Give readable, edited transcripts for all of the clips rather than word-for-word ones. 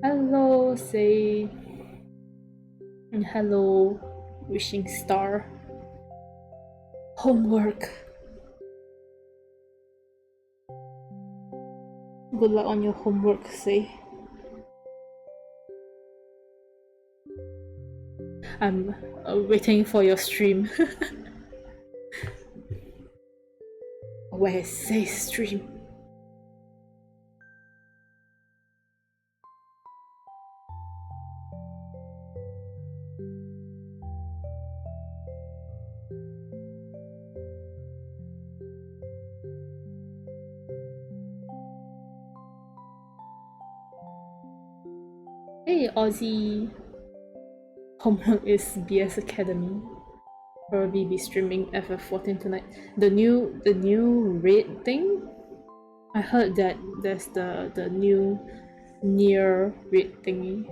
Hello, say, and hello, wishing star. Homework. Good luck on your homework, say. I'm waiting for your stream. Where it says stream. Hey Aussie. Homework is BS Academy. Probably be streaming FF14 tonight. The new raid thing? I heard that there's the new near raid thingy.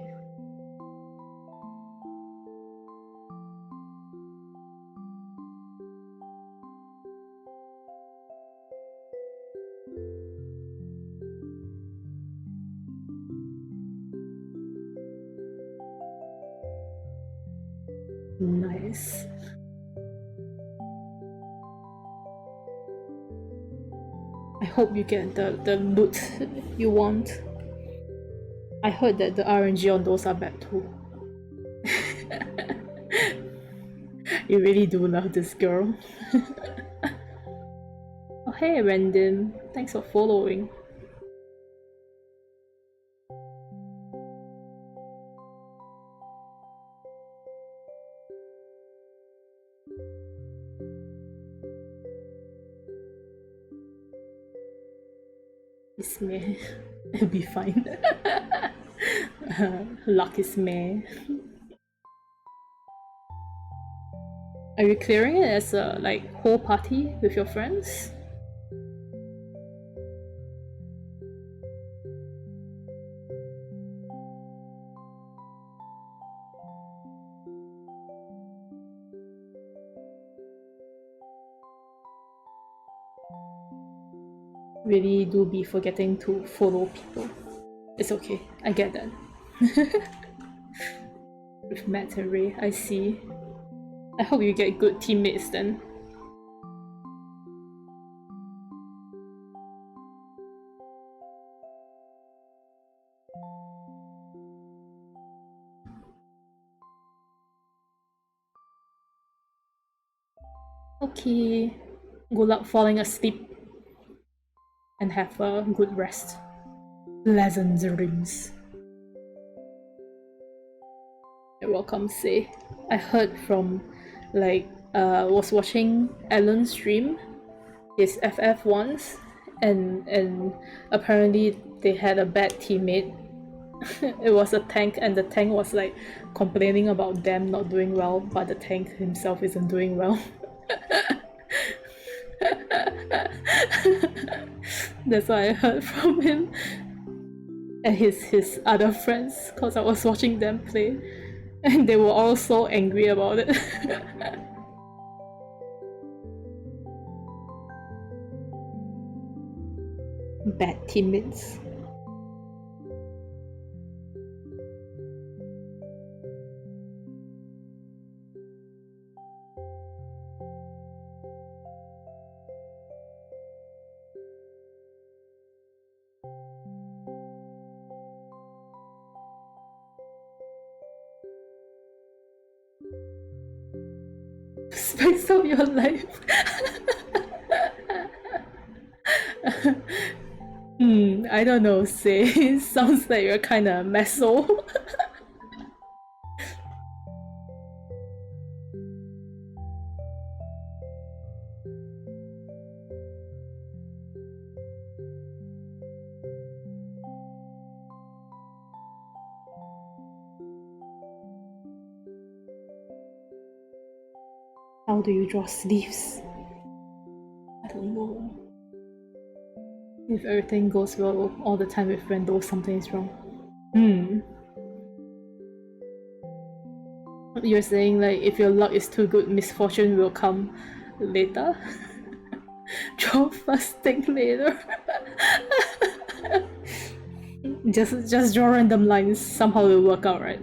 Nice. I hope you get the loot you want. I heard that the RNG on those are bad too. You really do love this girl. Oh hey Random, thanks for following. It's me. It'll be fine. Luck is me. Are you clearing it as a like whole party with your friends? Really do be forgetting to follow people. It's okay, I get that. With Matt and Ray, I see. I hope you get good teammates then. Okay, good luck falling asleep and have a good rest. Pleasant dreams. You're welcome, Say. I heard from like was watching Alan's stream, his FF once, and apparently they had a bad teammate. It was a tank, and the tank was like complaining about them not doing well, but the tank himself isn't doing well. That's what I heard from him and his other friends, because I was watching them play and they were all so angry about it. Bad teammates. Spice up your life. I don't know, Say. Sounds like you're kinda meso. How do you draw sleeves? I don't know. If everything goes well all the time with Randall, something is wrong. You're saying like if your luck is too good, misfortune will come later? Draw first, think later. just draw random lines, somehow it'll work out, right?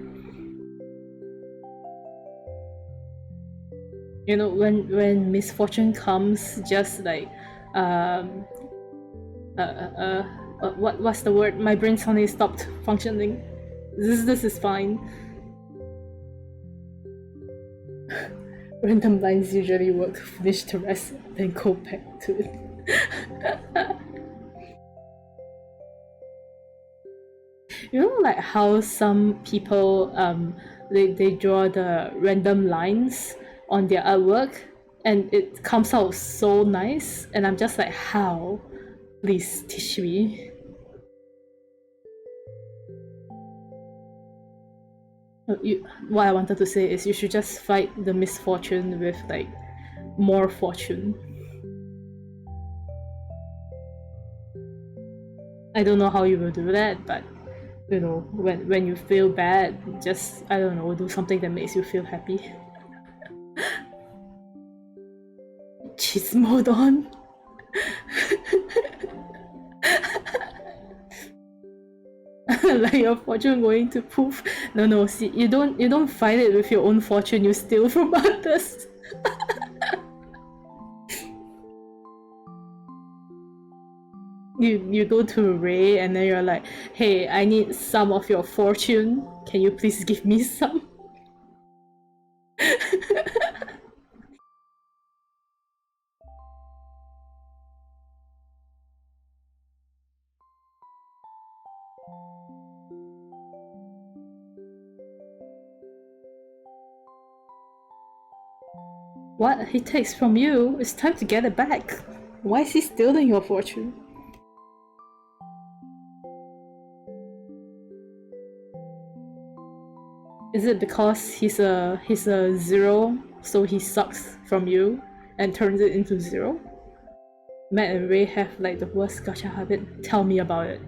You know, when misfortune comes, just like what's the word? My brain suddenly stopped functioning. This is fine. Random lines usually work. Finish the rest, then go back to it. You know, like how some people they draw the random lines on their artwork and it comes out so nice, and I'm just like, how? Please teach me. What I wanted to say is you should just fight the misfortune with like more fortune. I don't know how you will do that, but you know, when you feel bad, just, I don't know, do something that makes you feel happy. Chismodon. Like your fortune going to poof. No, see, you don't fight it with your own fortune, you steal from others. You go to Ray and then you're like, hey, I need some of your fortune. Can you please give me some? What he takes from you, it's time to get it back. Why is he stealing your fortune? Is it because he's a zero, so he sucks from you and turns it into zero? Matt and Ray have like the worst gacha habit. Tell me about it.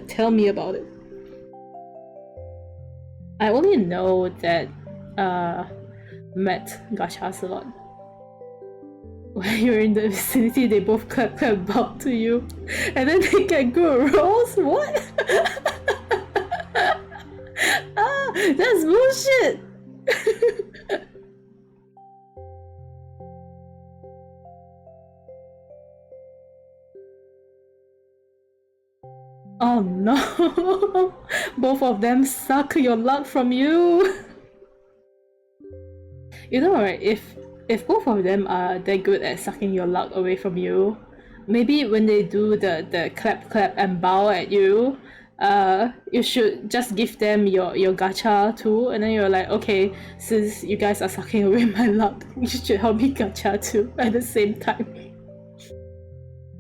Tell me about it. I only know that Matt gachas a lot. When you're in the vicinity, they both clap bow to you, and then they get good rolls. What? That's bullshit. Oh no! Both of them suck your luck from you. You know, right? If both of them are that good at sucking your luck away from you, maybe when they do the clap and bow at you, you should just give them your gacha too, and then you're like, okay, since you guys are sucking away my luck, you should help me gacha too at the same time.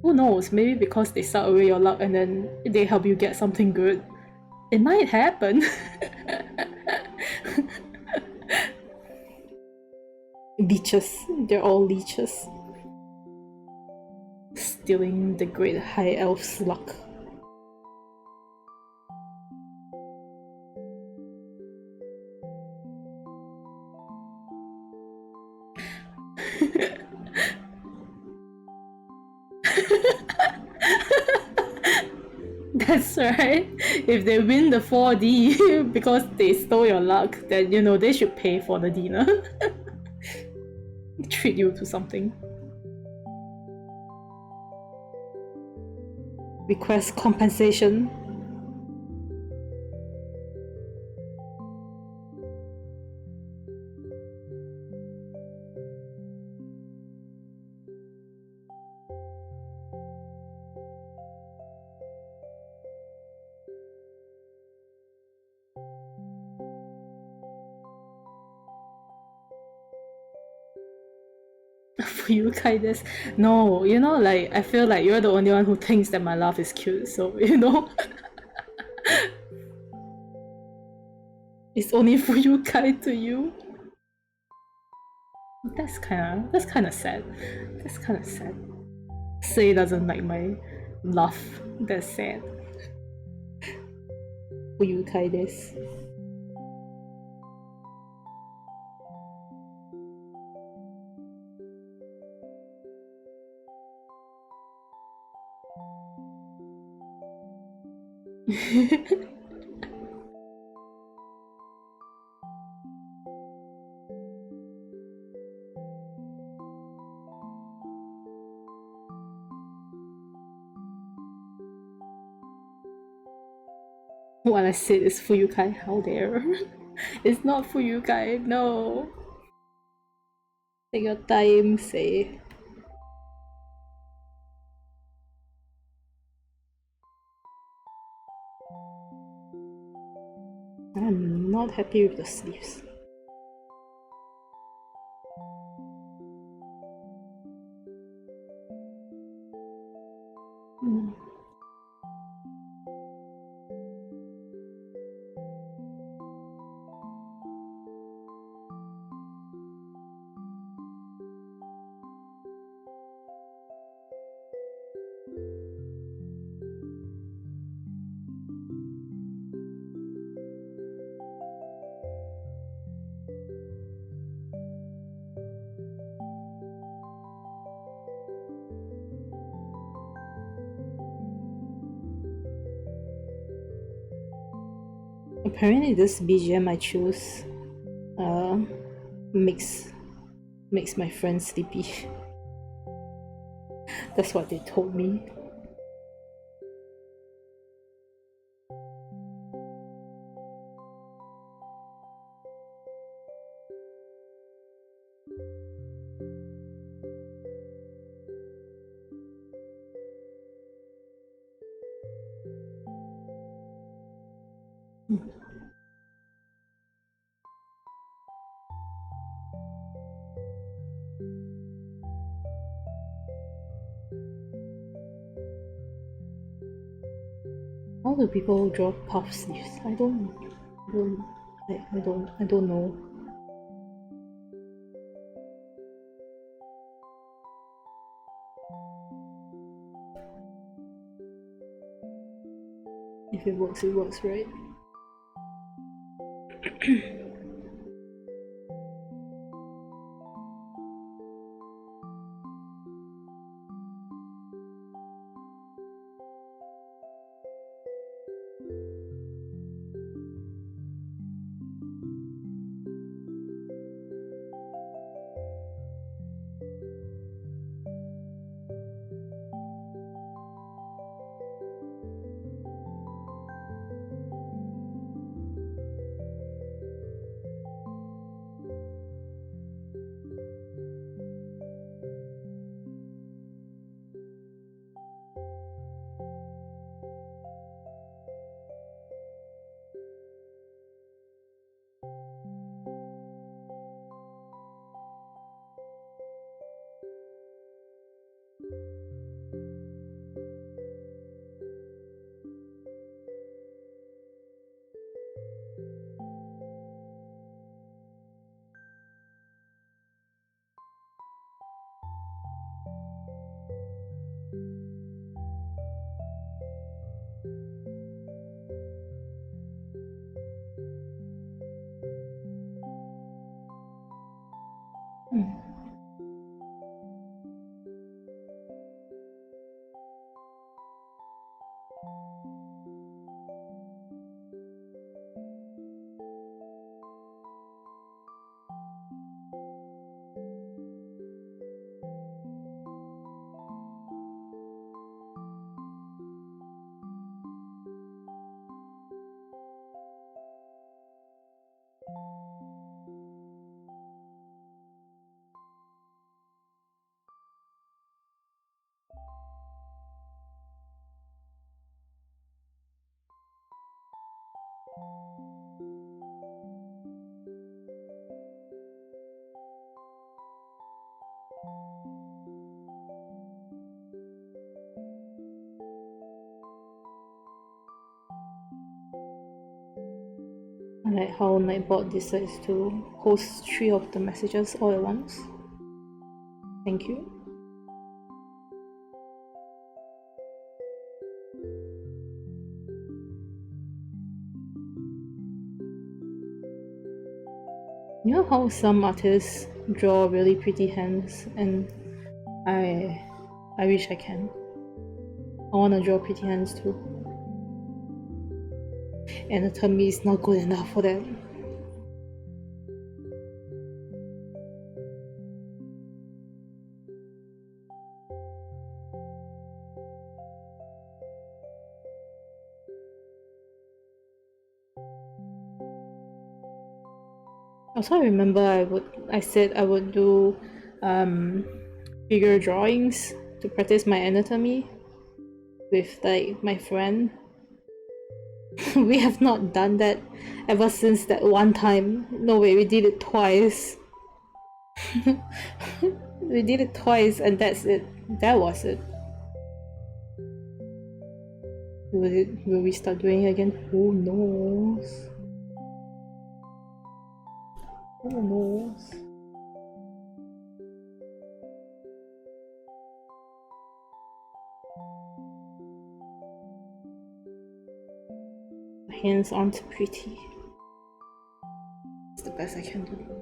Who knows? Maybe because they suck away your luck and then they help you get something good. It might happen. Leeches. They're all leeches. Stealing the great high elf's luck. That's right. If they win the 4D because they stole your luck, then you know they should pay for the dinner. Treat you to something. Request compensation. For you, kindness. No, you know, like, I feel like you're the only one who thinks that my laugh is cute, so, you know. It's only for you, kind to you. That's kinda sad. That's kinda sad. Say doesn't like my laugh. That's sad. For you, kindness. What I said is Fuyukai, how dare. It's not Fuyukai, no. Take your time, say. I'm not happy with the sleeves. Apparently this BGM I choose makes my friend sleepy. That's what they told me. How do people draw puff sleeves? I don't know. If it works, right? I like how Nightbot decides to host 3 of the messages all at once. Thank you. You know how some artists draw really pretty hands, and I wish I can. I wanna draw pretty hands too. Anatomy is not good enough for that. Also, I remember I said I would do figure drawings to practice my anatomy with like my friend. We have not done that ever since that one time. No way, we did it twice. We did it twice and that's it. That was it. Will we start doing it again? Who knows? Who knows? My hands aren't pretty. It's the best I can do.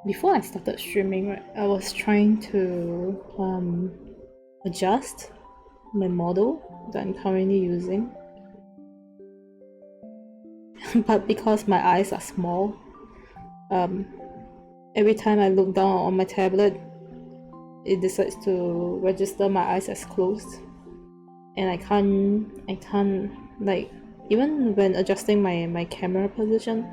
Before I started streaming, right, I was trying to adjust my model that I'm currently using. But because my eyes are small, every time I look down on my tablet, it decides to register my eyes as closed. And I can't, like, even when adjusting my camera position,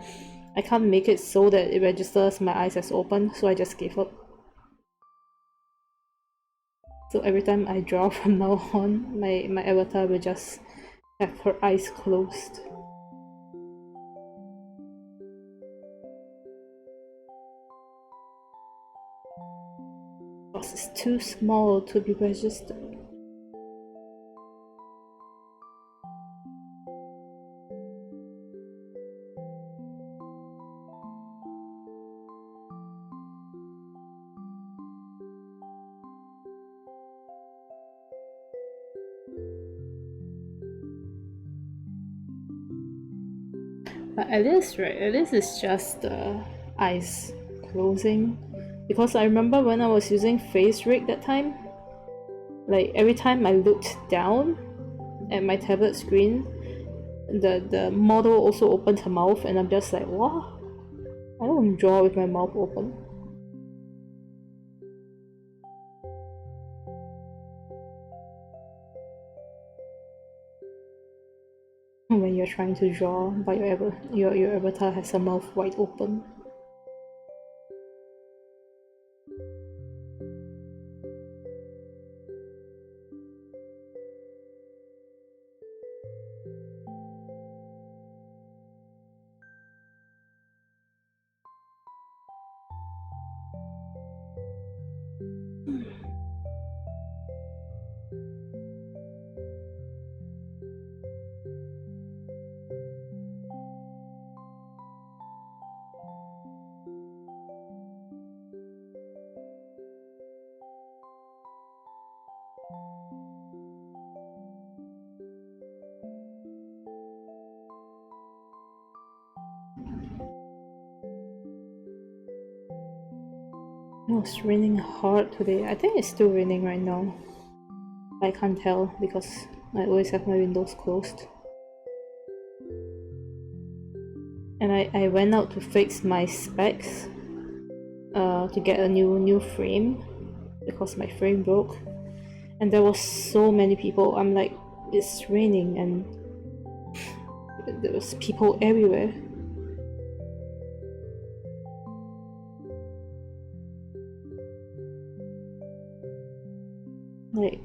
I can't make it so that it registers my eyes as open, so I just gave up. So every time I draw from now on, my avatar will just have her eyes closed. Because it's too small to be registered. But at least, right, at least it's just the eyes closing. Because I remember when I was using face rig that time, like every time I looked down at my tablet screen, the model also opened her mouth and I'm just like, what? I don't draw with my mouth open. When you're trying to draw, but your avatar has her mouth wide open. It was raining hard today. I think it's still raining right now. I can't tell because I always have my windows closed. And I went out to fix my specs to get a new frame because my frame broke. And there was so many people. I'm like, it's raining and there was people everywhere. Like,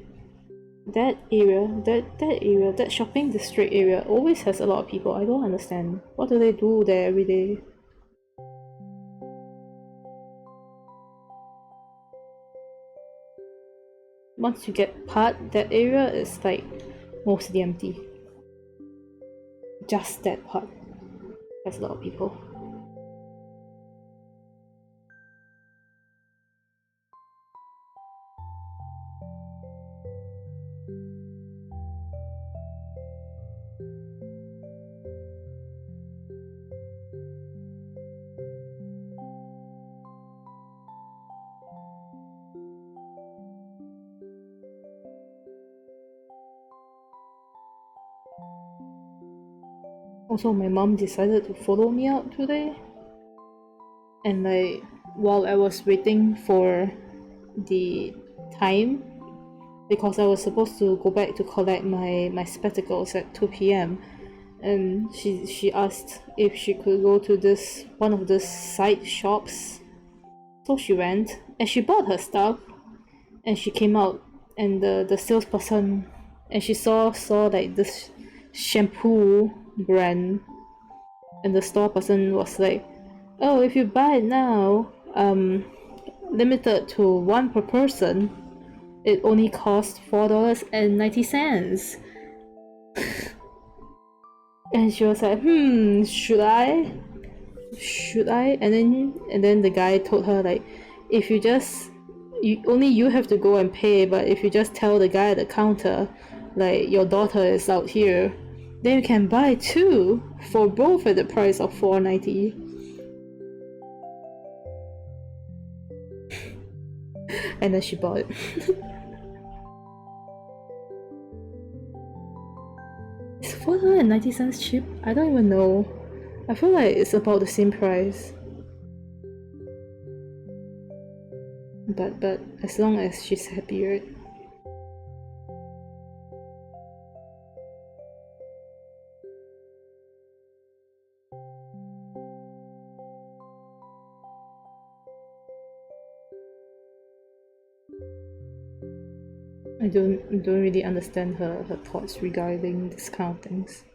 that shopping district area always has a lot of people. I don't understand. What do they do there every day? Once you get past that area, it's like mostly empty. Just that part has a lot of people. Also, my mom decided to follow me out today, and like while I was waiting for the time, because I was supposed to go back to collect my spectacles at 2 p.m. and she asked if she could go to this one of the side shops. So she went and she bought her stuff, and she came out, and the salesperson, and she saw like this shampoo brand, and the store person was like, oh, if you buy it now, limited to one per person, it only costs $4.90. And she was like, should I? And then the guy told her, like, if you just only you have to go and pay, but if you just tell the guy at the counter, like, your daughter is out here, then you can buy two for both at the price of $4.90. And then she bought it. Is $4.90 cheap? I don't even know. I feel like it's about the same price. But as long as she's happy, right? I don't really understand her thoughts regarding this kind of things.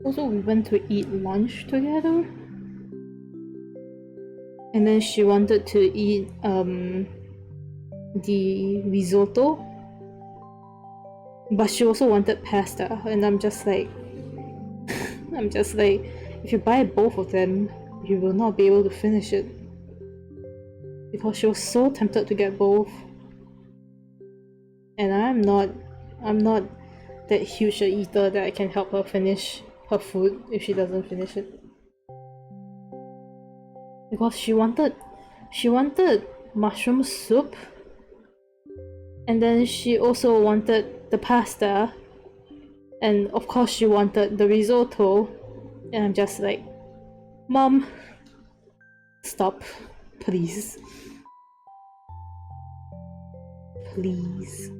Also, we went to eat lunch together, and then she wanted to eat the risotto, but she also wanted pasta, and I'm just like, if you buy both of them, you will not be able to finish it, because she was so tempted to get both, and I'm not that huge a eater that I can help her finish her food if she doesn't finish it. Because she wanted mushroom soup, and then she also wanted the pasta, and of course she wanted the risotto, and I'm just like, Mom, stop, please. Please.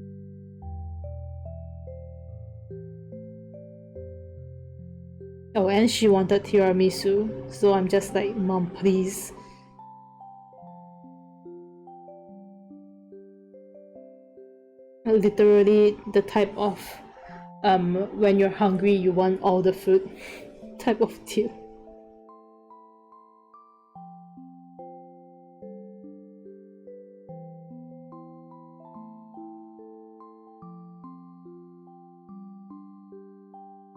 Oh, and she wanted tiramisu, so I'm just like, Mom, please. Literally the type of when you're hungry you want all the food type of deal.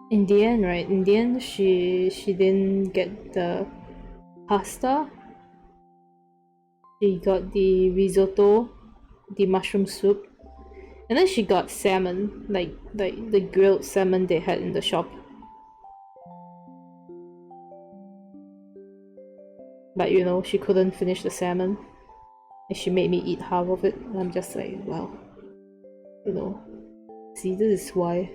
In the end, right? In the end, she didn't get the pasta. She got the risotto, the mushroom soup. And then she got salmon, like the grilled salmon they had in the shop. But you know, she couldn't finish the salmon. And she made me eat half of it. And I'm just like, wow. You know. See, this is why.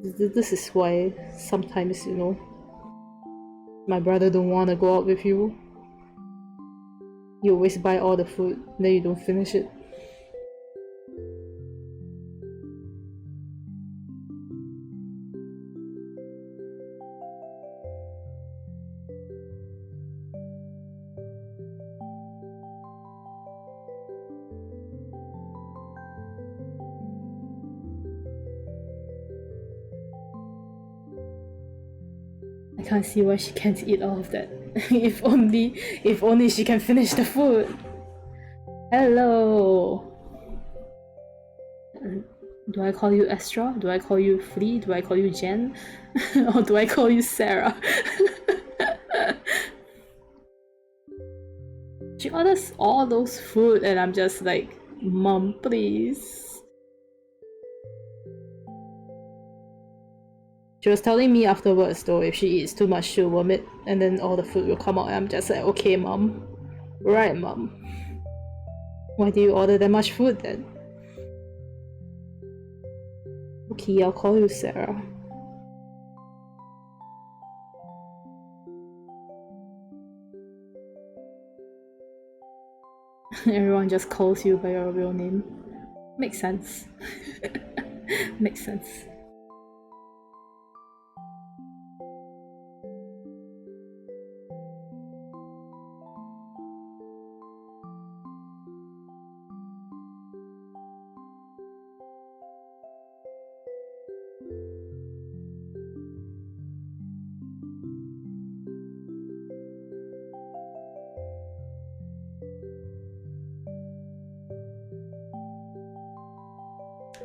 This is why sometimes, you know, my brother don't want to go out with you. You always buy all the food, then you don't finish it. I can't see why she can't eat all of that. if only she can finish the food. Hello. Do I call you Estra? Do I call you Flea? Do I call you Jen? Or do I call you Sarah? She orders all those food and I'm just like, Mom, please. She was telling me afterwards though, if she eats too much she'll vomit and then all the food will come out and I'm just like, okay Mom. Right Mom. Why do you order that much food then? Okay, I'll call you Sarah. Everyone just calls you by your real name. Makes sense. Makes sense.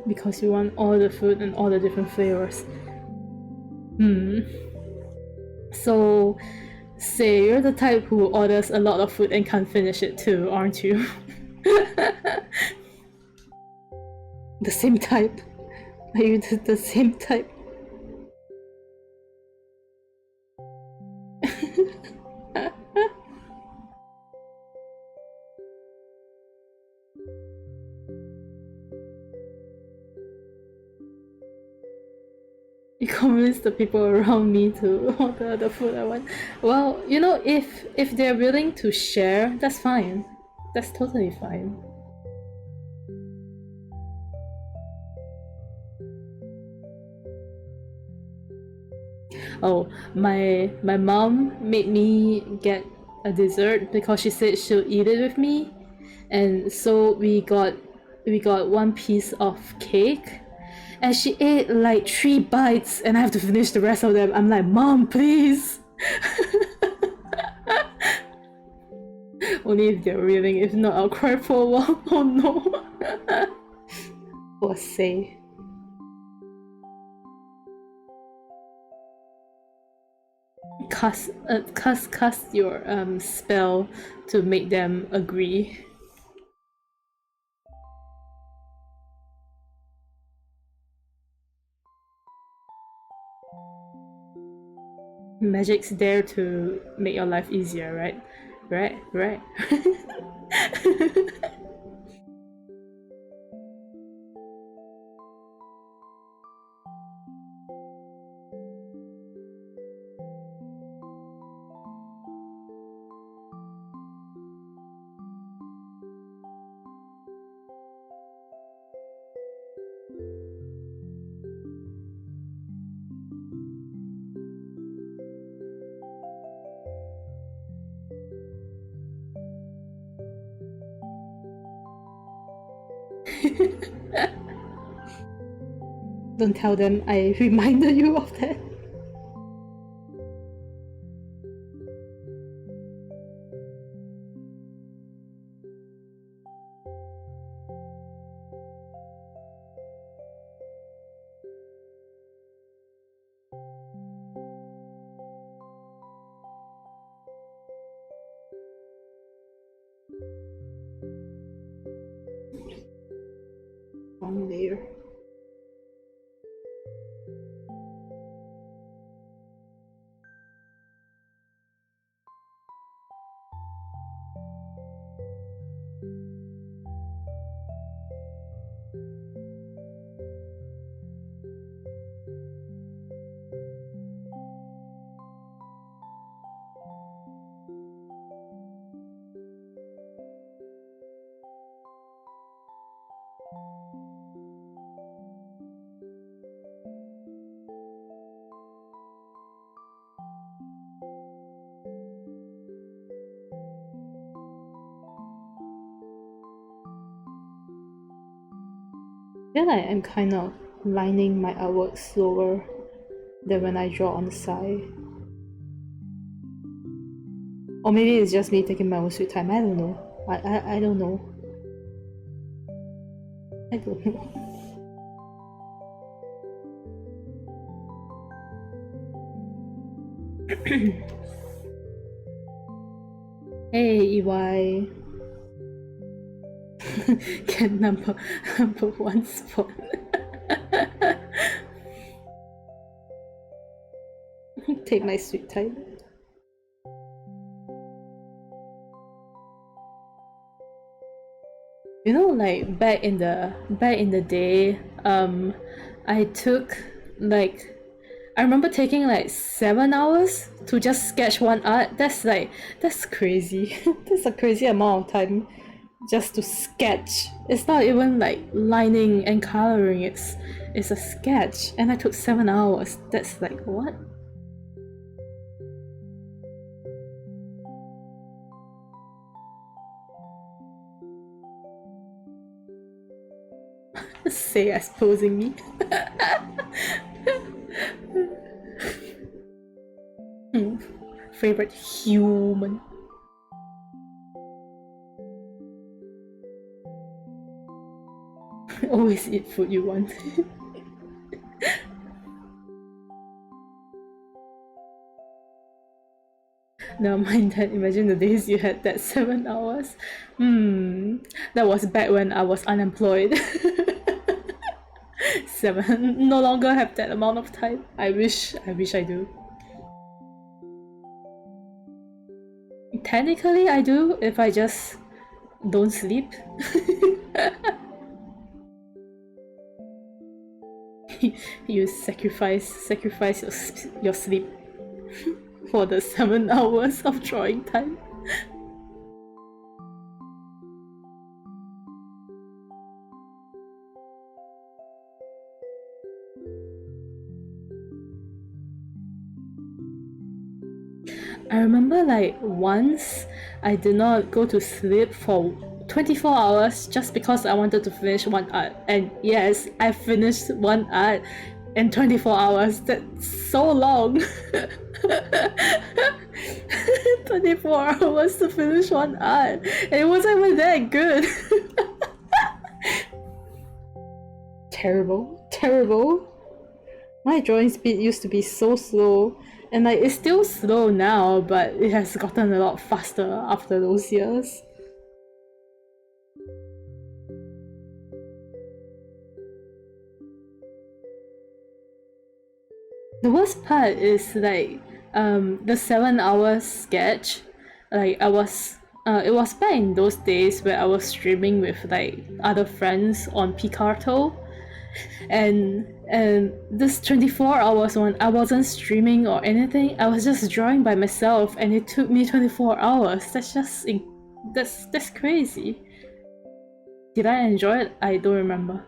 Because you want all the food and all the different flavors. So, say you're the type who orders a lot of food and can't finish it too, aren't you? The same type. Are you the same type? You convince the people around me to order the food I want. Well, you know, if they're willing to share, that's fine. That's totally fine. Oh, my mom made me get a dessert because she said she'll eat it with me, and so we got one piece of cake, and she ate like 3 bites, and I have to finish the rest of them. I'm like, Mom, please. Only if they're willing. If not, I'll cry for a while. Oh no. Poor say. Cast your spell to make them agree. Magic's there to make your life easier, right? Right. Don't tell them I reminded you of that. Then I am kind of lining my artwork slower than when I draw on the side. Or maybe it's just me taking my own sweet time. I don't know. I don't know. I don't know. Hey, EY. Get number one spot. Take my sweet time. You know, like back in the day, I took like, I remember taking like 7 hours to just sketch one art. That's crazy. That's a crazy amount of time just to sketch. It's not even like lining and coloring. It's a sketch, and I took 7 hours. That's like what? Say exposing me. Favorite human. Always eat food you want. Never mind that. Imagine the days you had that 7 hours. That was back when I was unemployed. 7. No longer have that amount of time. I wish I do. Technically, I do if I just don't sleep. You sacrifice your sleep for the 7 hours of drawing time. I remember like once I did not go to sleep for 24 hours just because I wanted to finish one art. And yes, I finished one art in 24 hours. That's so long. 24 hours to finish one art. And it wasn't even that good. Terrible. My drawing speed used to be so slow. And like it's still slow now, but it has gotten a lot faster after those years. The worst part is like the 7 hours sketch. Like it was back in those days where I was streaming with like other friends on Picarto. And this 24 hours one, I wasn't streaming or anything. I was just drawing by myself, and it took me 24 hours. That's crazy. Did I enjoy it? I don't remember.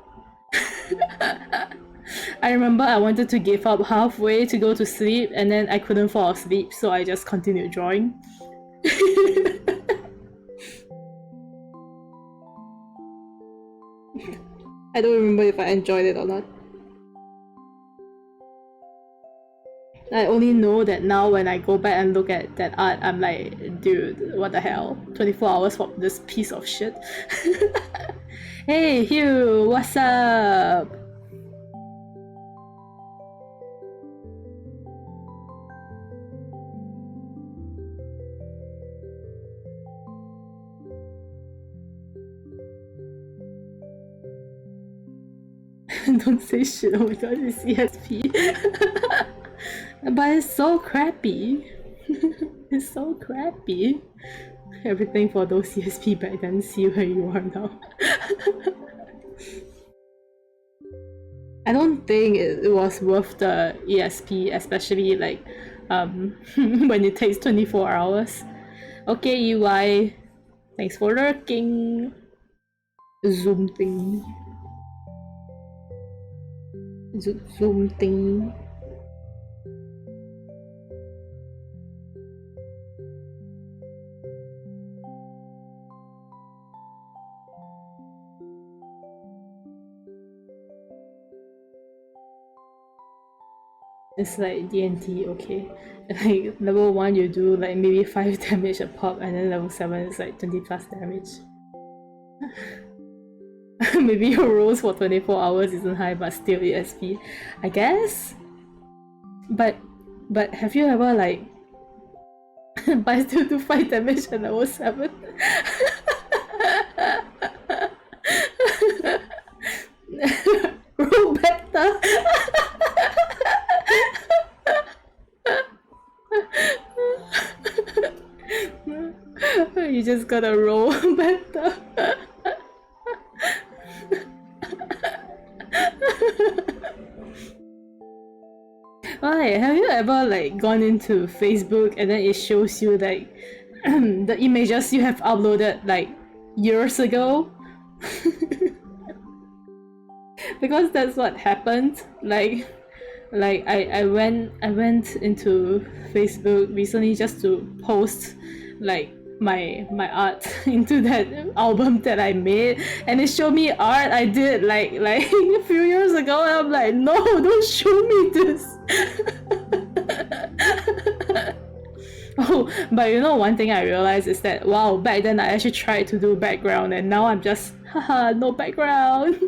I remember I wanted to give up halfway to go to sleep, and then I couldn't fall asleep, so I just continued drawing. I don't remember if I enjoyed it or not. I only know that now when I go back and look at that art, I'm like, dude, what the hell? 24 hours for this piece of shit. Hey, Hugh, what's up? Don't say shit, oh my god, it's ESP. But it's so crappy. It's so crappy. Everything for those ESP back then, see where you are now. I don't think it was worth the ESP, especially like when it takes 24 hours. Okay, UI, thanks for lurking. Zoom thing. Zoom thing. It's like D&T, okay. Like level 1 you do like maybe 5 damage a pop, and then level 7 is like 20 plus damage. Maybe your rolls for 24 hours isn't high, but still ESP, I guess. But have you ever like but I still do 5 damage at level 7? Roll better. You just gotta roll better. Alright, have you ever like gone into Facebook and then it shows you like the images you have uploaded like years ago? Because that's what happened. Like I went into Facebook recently just to post like my art into that album that I made, and it showed me art I did like a few years ago, and I'm like, no, don't show me this. Oh, but you know, one thing I realized is that wow, back then I actually tried to do background, and now I'm just haha, no background.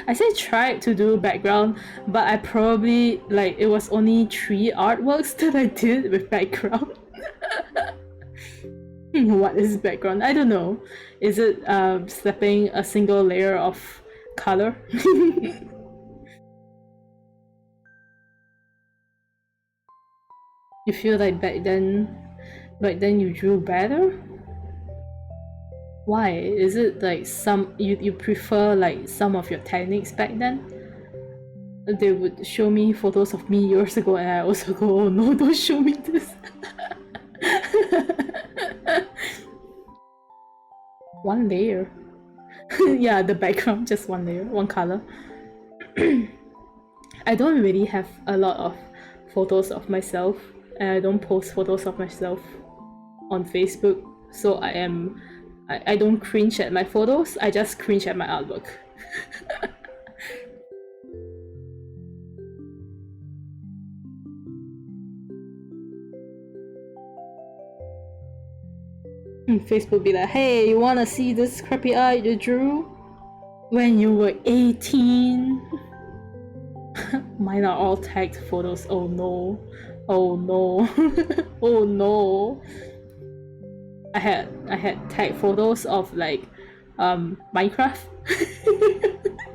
I say tried to do background, but I probably like it was only 3 artworks that I did with background. What is background? I don't know. Is it slapping a single layer of color? You feel like back then you drew better? Why? Is it like you prefer like some of your techniques back then? They would show me photos of me years ago, and I also go, oh no, don't show me this. One layer. Yeah, the background, just one layer, one color. I don't really have a lot of photos of myself, and I don't post photos of myself on Facebook, so I don't cringe at my photos, I just cringe at my artwork. Facebook be like, hey, you wanna see this crappy art you drew when you were 18? Mine are all tagged photos. Oh no. Oh no. Oh no. I had tagged photos of like Minecraft.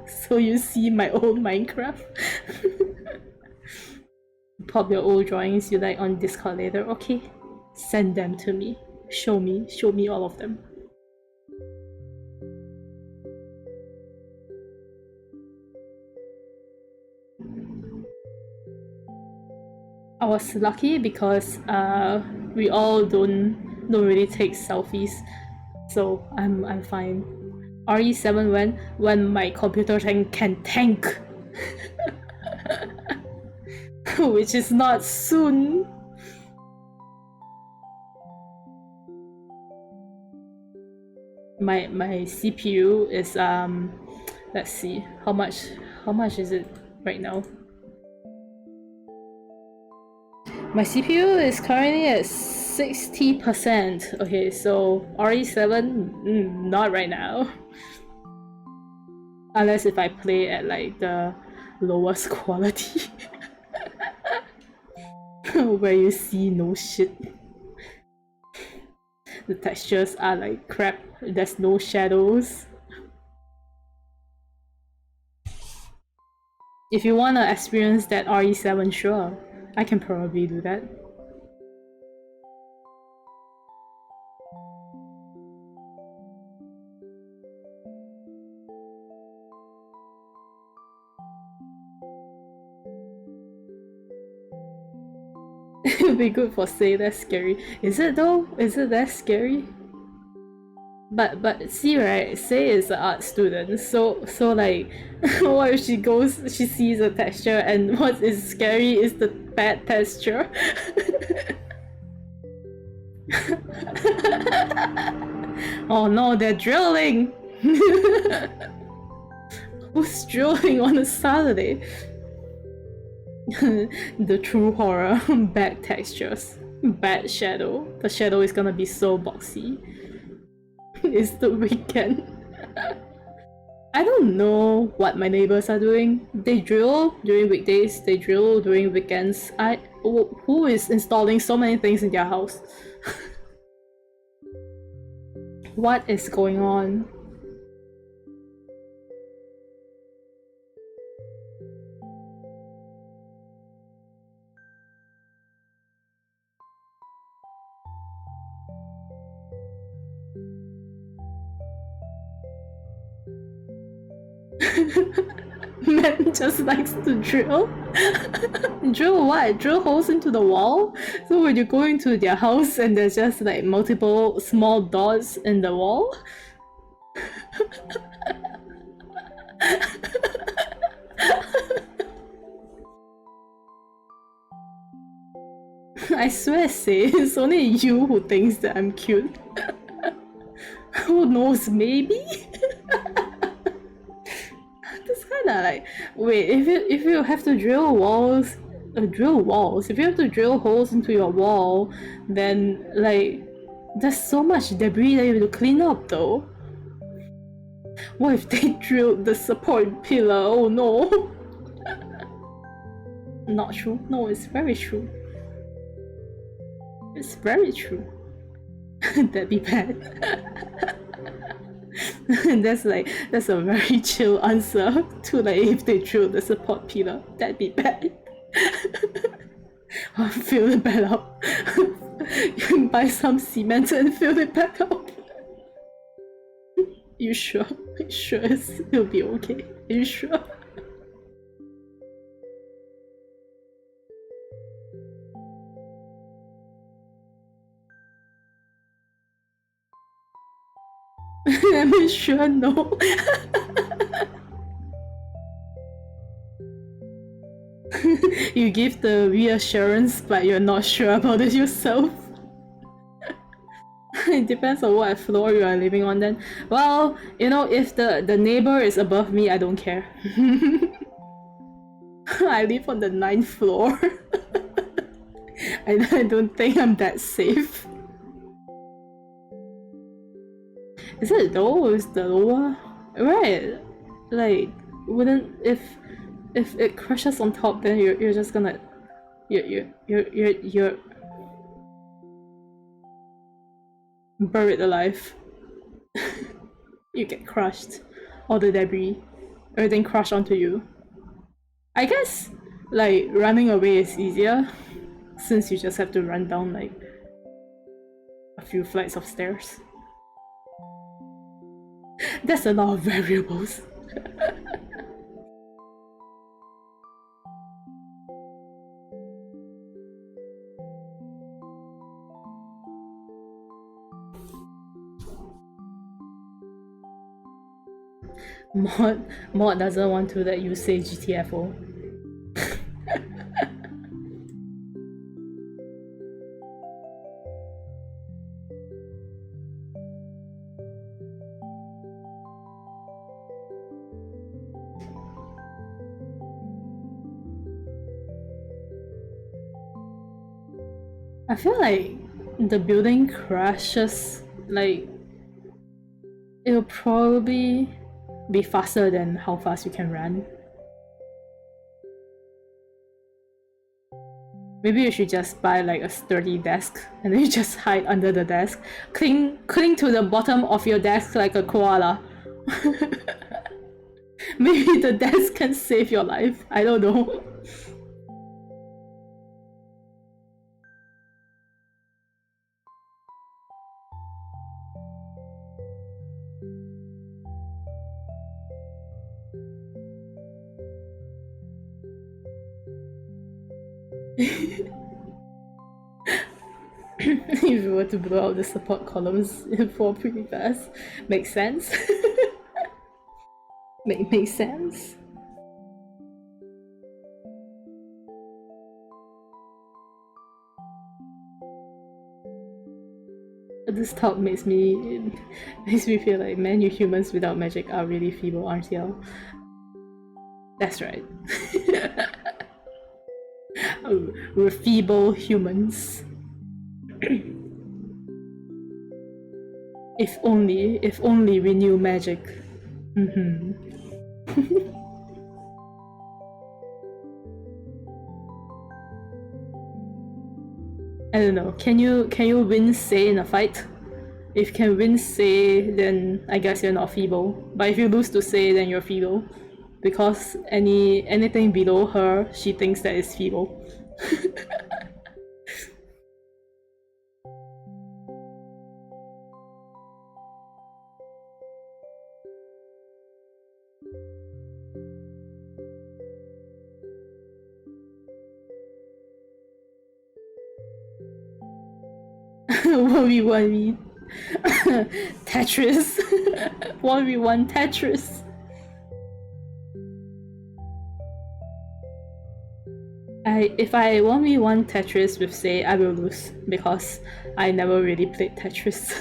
So you see my old Minecraft. Pop your old drawings you like on Discord later. Okay, send them to me. Show me all of them. I was lucky because we all don't really take selfies, so I'm fine. RE7 when my computer can tank, which is not soon. My CPU is let's see how much is it right now. My CPU is currently at 60%. Okay, so RE7, not right now. Unless if I play at like the lowest quality. Where you see no shit. The textures are like crap. There's no shadows. If you wanna experience that RE7, sure. I can probably do that. It'll be good for Say. That's scary. Is it though? Is it that scary? But see, right, Say is an art student, so like what if she sees a texture and what is scary is the bad texture? Oh no, they're drilling! Who's drilling on a Saturday? The true horror. Bad textures. Bad shadow. The shadow is gonna be so boxy. It's the weekend. I don't know what my neighbors are doing. They drill during weekdays, they drill during weekends. Who is installing so many things in their house? What is going on? Man just likes to drill. Drill what? Drill holes into the wall? So when you go into their house and there's just like multiple small dots in the wall? I swear, Say, it's only you who thinks that I'm cute. Who knows, maybe? It's kinda like, wait, if you have to drill walls, if you have to drill holes into your wall, then like, there's so much debris that you have to clean up though. What if they drilled the support pillar? Oh no. Not true. No, it's very true. It's very true. That'd be bad. That's a very chill answer to like if they drill the support pillar. That'd be bad. I'll fill it back up. You can buy some cement and fill it back up. You sure? You sure it'll be okay? Are you sure? I'm sure no. You give the reassurance, but you're not sure about it yourself. It depends on what floor you are living on then. Well, you know, if the neighbor is above me, I don't care. I live on the 9th floor. I don't think I'm that safe. Is it though? Is the lower? Right. Like, wouldn't if it crashes on top, then you're just gonna you're buried alive. You get crushed. All the debris, everything crush onto you. I guess like running away is easier since you just have to run down like a few flights of stairs. That's a lot of variables. Mod doesn't want to let you say GTFO. I feel like the building crashes, like, it'll probably be faster than how fast you can run. Maybe you should just buy like a sturdy desk and then you just hide under the desk. Cling to the bottom of your desk like a koala. Maybe the desk can save your life. I don't know. If you were to blow out the support columns for pretty fast, makes sense. Makes sense. This talk makes me feel like, man, you humans without magic are really feeble, aren't you? That's right. We're feeble humans. If only we knew magic. I don't know. Can you win Say in a fight? If you can win Say, then I guess you're not feeble. But if you lose to Say, then you're feeble. Because anything below her, she thinks that is feeble. What we want, Tetris. 1v1 Tetris. If I 1v1 Tetris with Say, I will lose because I never really played Tetris.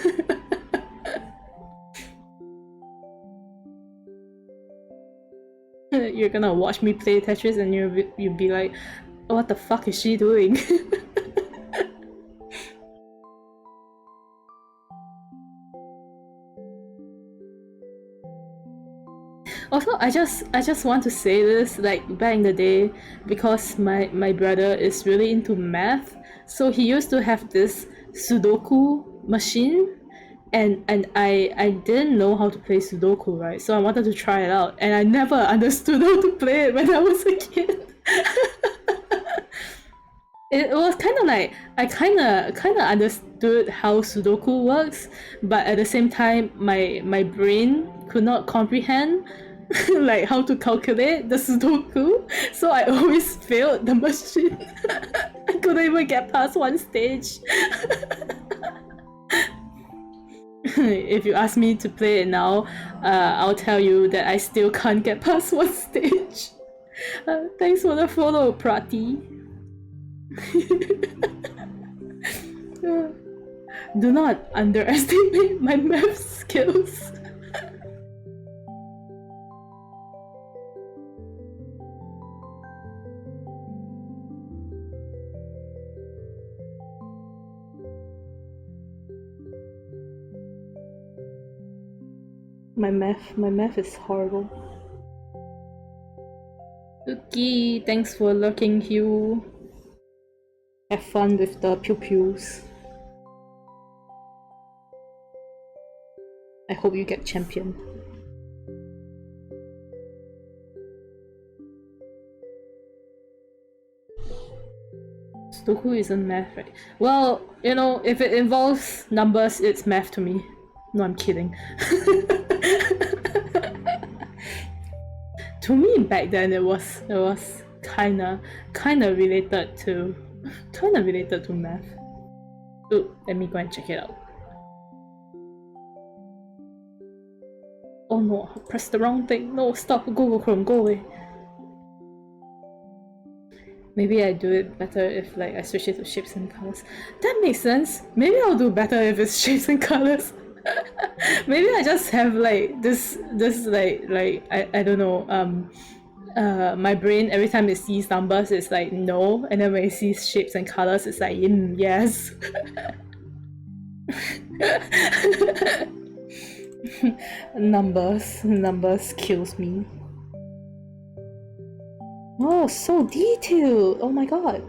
You're gonna watch me play Tetris and you'll be like, what the fuck is she doing? Also, I just want to say this, like back in the day, because my brother is really into math, so he used to have this Sudoku machine, and I didn't know how to play Sudoku, right? So I wanted to try it out, and I never understood how to play it when I was a kid. It was kind of like I kind of understood how Sudoku works, but at the same time, my brain could not comprehend like how to calculate the Sudoku, so I always failed the machine. I couldn't even get past one stage. If you ask me to play it now, I'll tell you that I still can't get past one stage. Thanks for the follow, Prati. Do not underestimate my math skills. My math is horrible. Luki, thanks for lurking, Hugh. Have fun with the pew-pews. I hope you get champion. Sudoku isn't math, right? Well, you know, if it involves numbers, it's math to me. No, I'm kidding. To me, back then it was kinda related to math. Ooh, let me go and check it out. Oh no, I pressed the wrong thing. No, stop, Google Chrome, go away. Maybe I do it better if like I switch it to shapes and colors. That makes sense. Maybe I'll do better if it's shapes and colors. Maybe I just have like this like I don't know, my brain every time it sees numbers it's like no, and then when it sees shapes and colors it's like yes. Numbers kills me. Oh, so detailed! Oh my god.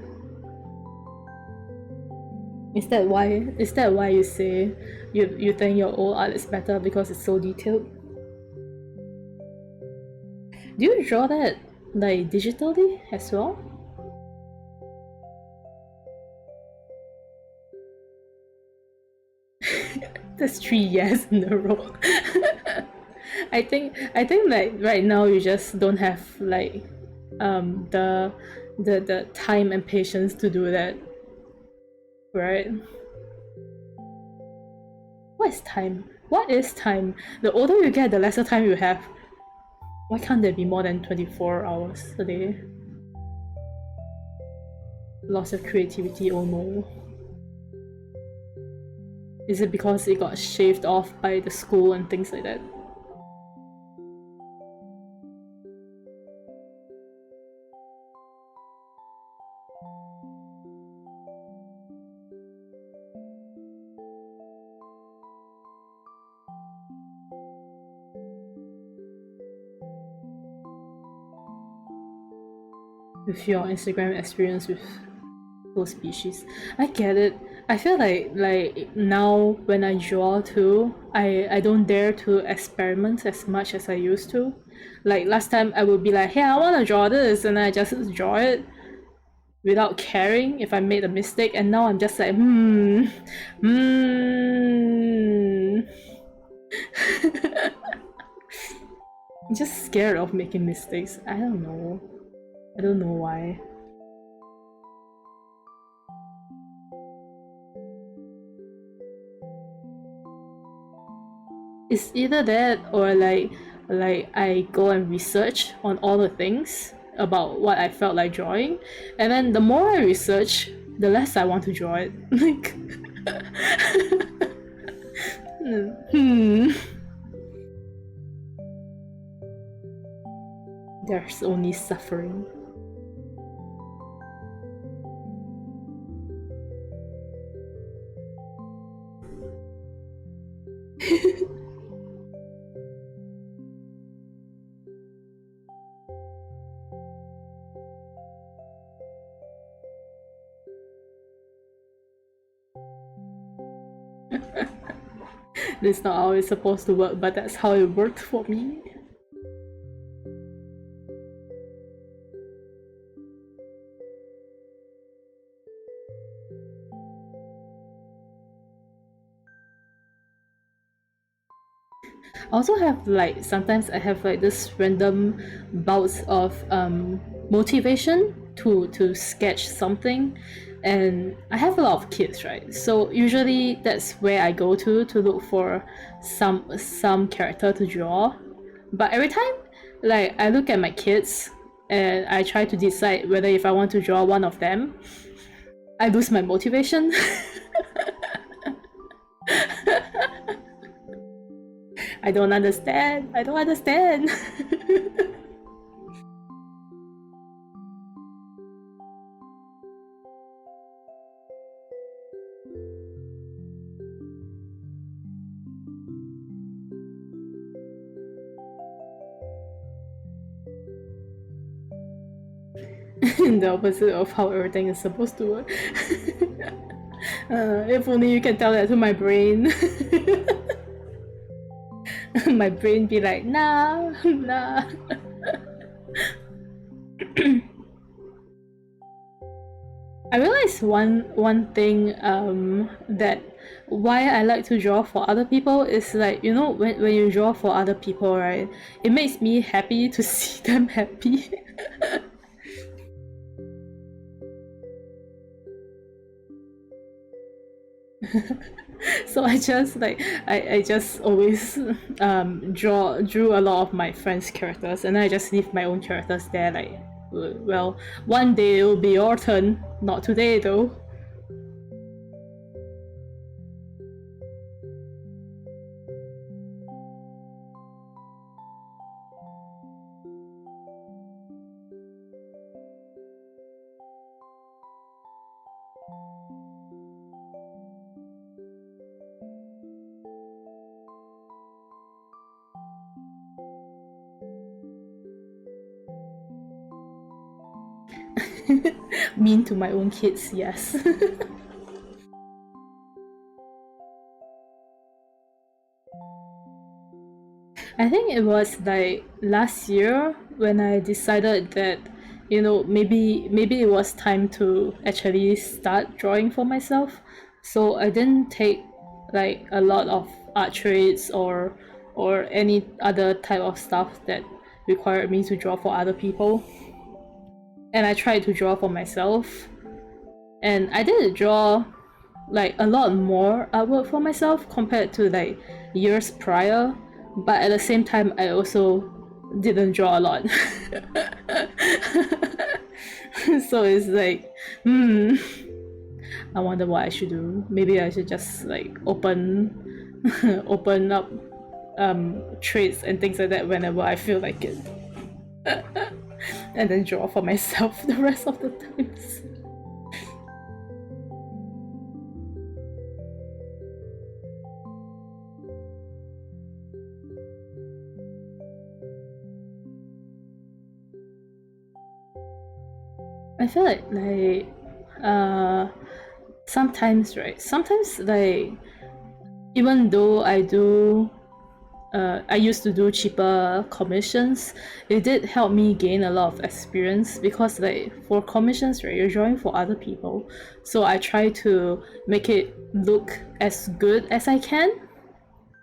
Is that why you say you think your old art is better because it's so detailed? Do you draw that like digitally as well? That's 3 years in a row. I think like right now you just don't have like the time and patience to do that, right? What is time? What is time? The older you get, the lesser time you have. Why can't there be more than 24 hours a day? Loss of creativity, oh no. Is it because it got shaved off by the school and things like that? With your Instagram experience with those species. I get it. I feel like now when I draw too, I don't dare to experiment as much as I used to. Like last time I would be like, hey, I wanna draw this, and I just draw it without caring if I made a mistake, and now I'm just like, I'm just scared of making mistakes. I don't know. I don't know why. It's either that or like I go and research on all the things about what I felt like drawing, and then the more I research, the less I want to draw it. Like, there's only suffering. This is not how it's supposed to work, but that's how it worked for me. I also have like sometimes I have like this random bouts of motivation to sketch something, and I have a lot of kids, right? So usually that's where I go to look for some character to draw. But every time like I look at my kids and I try to decide whether if I want to draw one of them, I lose my motivation. I don't understand. I don't understand. The opposite of how everything is supposed to work. If only you can tell that to my brain. My brain be like, nah, nah. I realized one thing that why I like to draw for other people is like, you know, when you draw for other people, right, it makes me happy to see them happy. So I just like I just always drew a lot of my friends' characters, and I just leave my own characters there like, well, one day it will be your turn, not today though. Mean to my own kids, yes. I think it was like last year when I decided that, maybe it was time to actually start drawing for myself. So I didn't take like a lot of art trades or any other type of stuff that required me to draw for other people. And I tried to draw for myself. And I did draw like a lot more artwork for myself compared to like years prior, but at the same time I also didn't draw a lot. So it's like, I wonder what I should do. Maybe I should just like open up traits and things like that whenever I feel like it. And then draw for myself the rest of the times. I feel like sometimes, right? Sometimes like even though I used to do cheaper commissions, it did help me gain a lot of experience because like for commissions, right, you're drawing for other people. So I try to make it look as good as I can,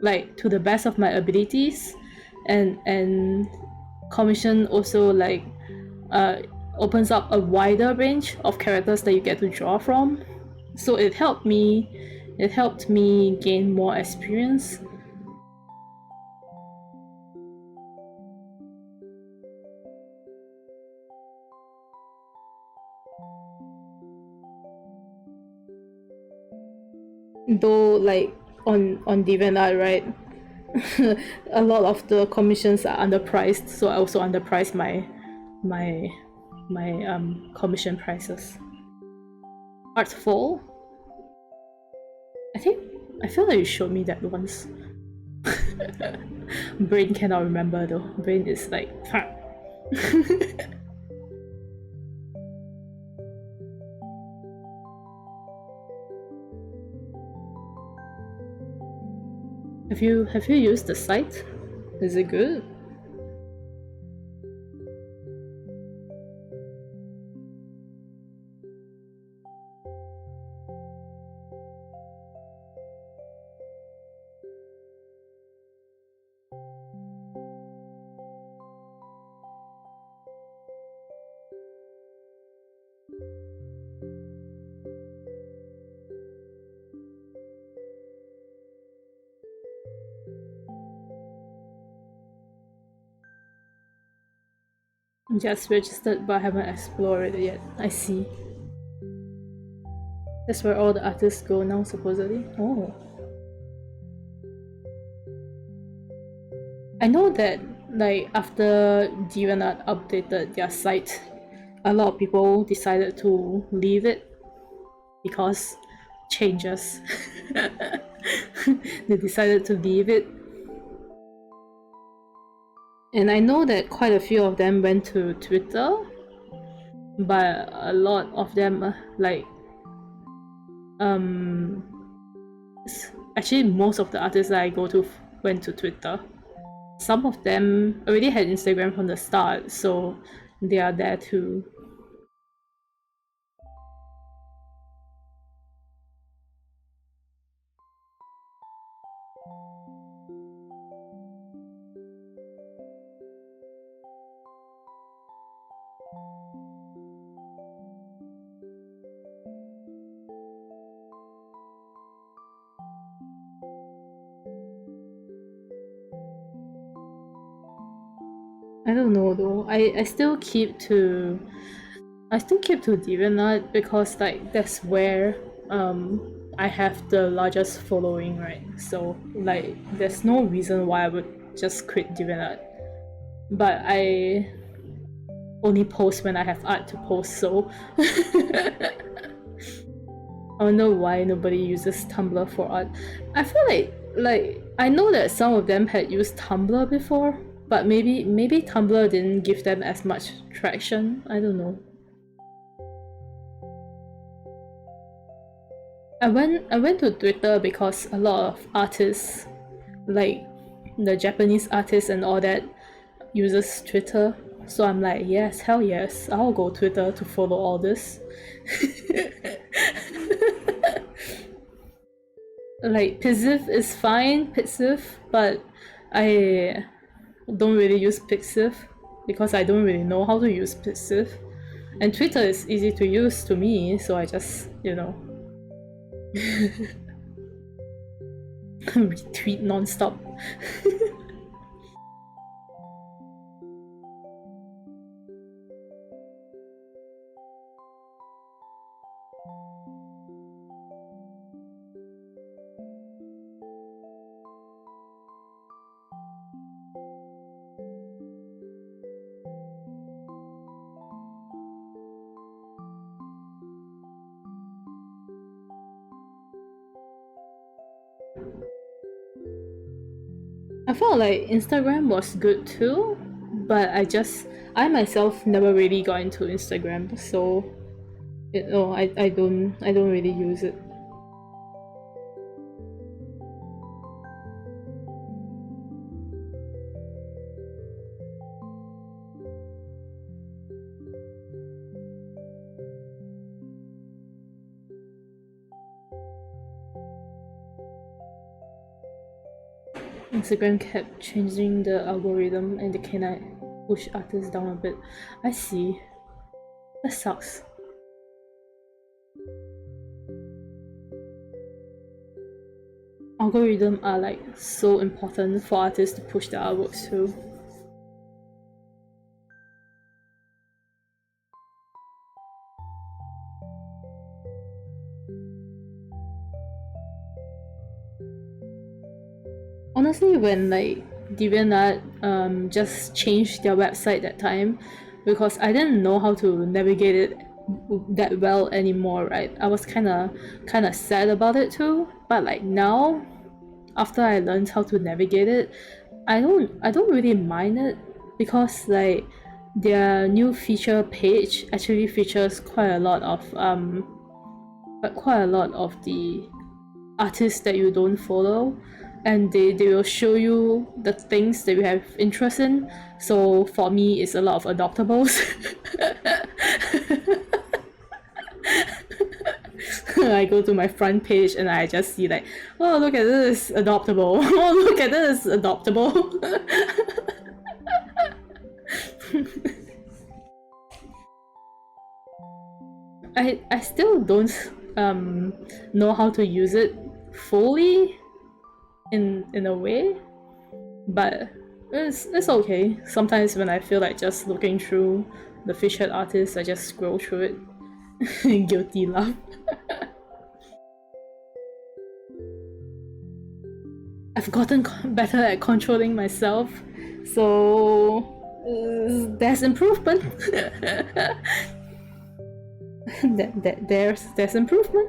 like to the best of my abilities, and commission also like uh opens up a wider range of characters that you get to draw from. So it helped me gain more experience. Though like on DeviantArt, right? A lot of the commissions are underpriced, so I also underpriced my commission prices. Artful? I feel like you showed me that once. Brain cannot remember though. Brain is like Have you used the site? Is it good? Just registered but haven't explored it yet. I see. That's where all the artists go now, supposedly. Oh. I know that like after DeviantArt updated their site, a lot of people decided to leave it because changes. They decided to leave it. And I know that quite a few of them went to Twitter, but a lot of them actually most of the artists that I go to went to Twitter. Some of them already had Instagram from the start, so they are there too. I don't know though. I still keep to DeviantArt because like that's where I have the largest following, right? So like there's no reason why I would just quit DeviantArt. But I only post when I have art to post, so I wonder why nobody uses Tumblr for art. I feel like I know that some of them had used Tumblr before, but maybe Tumblr didn't give them as much traction. I don't know. I went to Twitter because a lot of artists like the Japanese artists and all that uses Twitter. So I'm like, yes, hell yes, I'll go Twitter to follow all this. Like, Pixiv is fine, Pixiv, but I don't really use Pixiv because I don't really know how to use Pixiv. And Twitter is easy to use to me, so I just, retweet non-stop. I felt like Instagram was good too, but I myself never really got into Instagram, so I don't really use it. Instagram kept changing the algorithm and they cannot push artists down a bit. I see. That sucks. Algorithms are like so important for artists to push their artworks too. Honestly, when like DeviantArt just changed their website that time, because I didn't know how to navigate it that well anymore, right? I was kind of sad about it too. But like now, after I learned how to navigate it, I don't really mind it because like their new feature page actually features quite a lot of the artists that you don't follow, and they will show you the things that you have interest in. So for me, it's a lot of adoptables. I go to my front page and I just see like, oh, look at this adoptable. Oh, look at this adoptable. I still don't know how to use it fully in a way, but it's okay. Sometimes when I feel like just looking through the featured artists, I just scroll through it. Guilty laugh. I've gotten better at controlling myself, so there's improvement. There's improvement.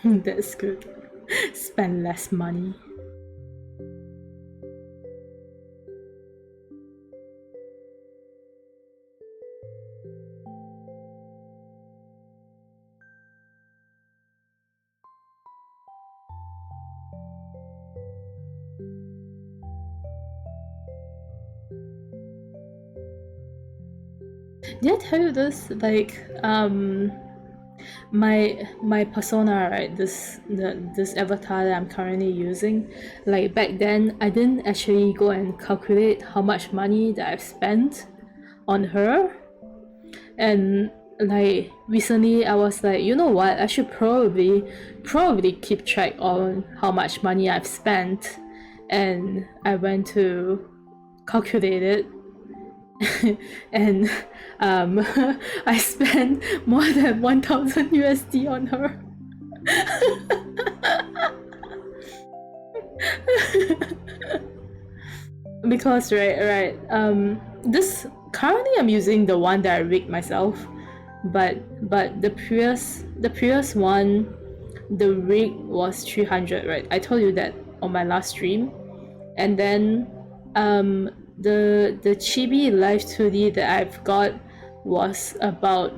That's good. Spend less money. Did I tell you this? Like, my persona, right? This avatar that I'm currently using. Like back then, I didn't actually go and calculate how much money that I've spent on her, and like recently, I was like, you know what? I should probably keep track on how much money I've spent, and I went to calculate it. And I spent more than 1000 USD on her. Because right, this currently I'm using the one that I rigged myself. but the previous one, the rig was 300, right? I told you that on my last stream. And then the chibi live 2D that I've got was about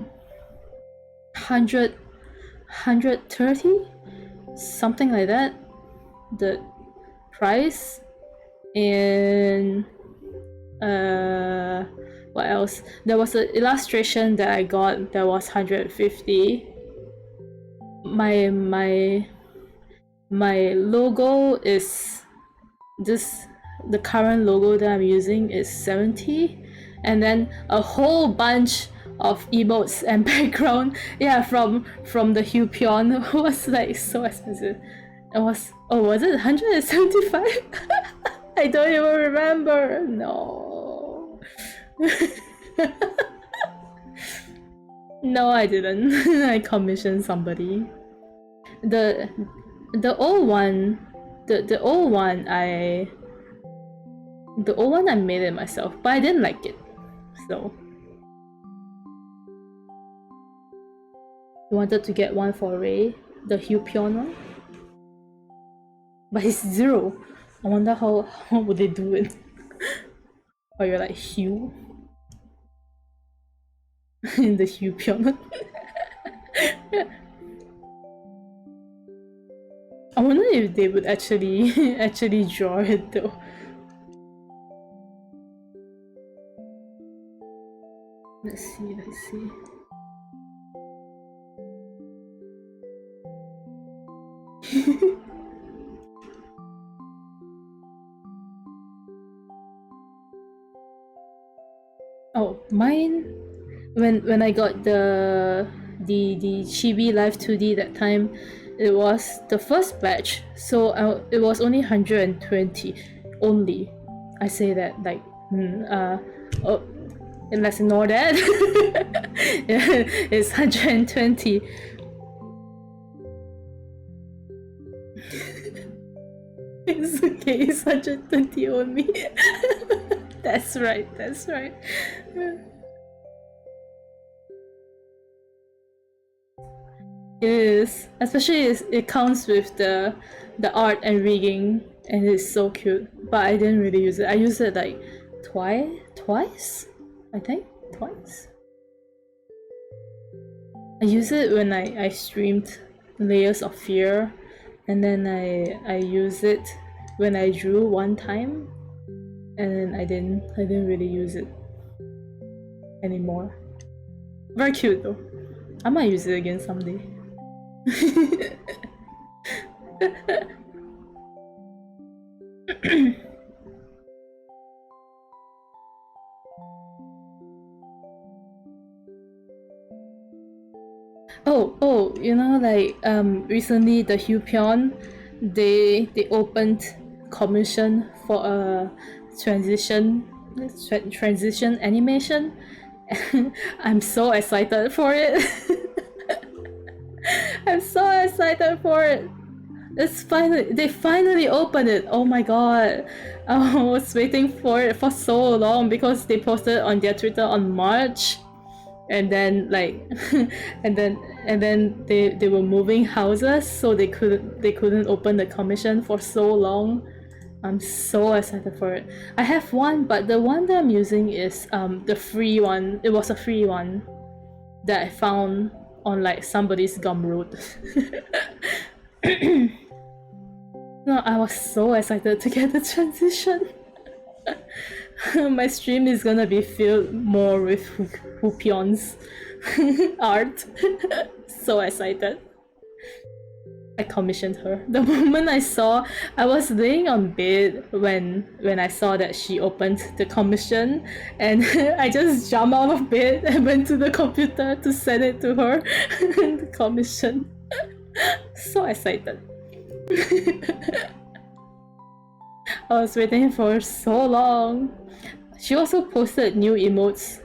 130, something like that, the price. And what else? There was an illustration that I got that was 150. My logo is this, the current logo that I'm using is 70, and then a whole bunch of emotes and background, yeah, from the Hupion was like so expensive. It was, oh, was it 175? I don't even remember. No. No, I didn't. I commissioned somebody. The old one, the old one I made it myself, but I didn't like it. So you wanted to get one for Ray, the Hupion one? But it's 0. I wonder how would they do it? Or you're like Hugh? In the Hupion. I wonder if they would actually draw it though. Let's see. Oh, mine, when I got the Chibi Live 2D that time, it was the first batch, so it was only 120 only. I say that like oh, and let's ignore that. It's 120. It's okay, it's 120 only. That's right. It is, especially it comes with the art and rigging, and it's so cute. But I didn't really use it. I used it like twice, I think, twice. I used it when I streamed Layers of Fear, and then I used it when I drew one time, and then I didn't really use it anymore. Very cute though. I might use it again someday. Oh, you know, like recently the Hupion, they opened commission for a transition animation. I'm so excited for it. I'm so excited for it. They finally opened it. Oh my god. I was waiting for it for so long because they posted on their Twitter on March, and then like and then they were moving houses, so they couldn't open the commission for so long. I'm so excited for it. I have one, but the one that I'm using is the free one. It was a free one that I found on like somebody's Gumroad. No, I was so excited to get the transition. My stream is gonna be filled more with Hupion's art. So excited. I commissioned her. The moment I was laying on bed when I saw that she opened the commission, and I just jumped out of bed and went to the computer to send it to her. The commission. So excited. I was waiting for so long. She also posted new emotes,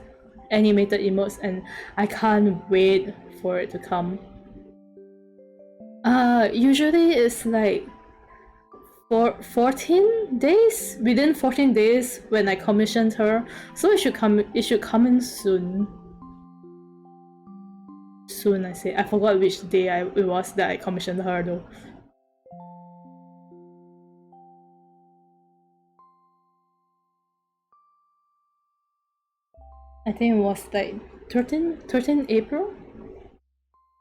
animated emotes, and I can't wait for it to come. Usually it's like 14 days, within 14 days when I commissioned her, so it should come in soon. soon. I say I forgot which day it was that I commissioned her though. I think it was like 13 April.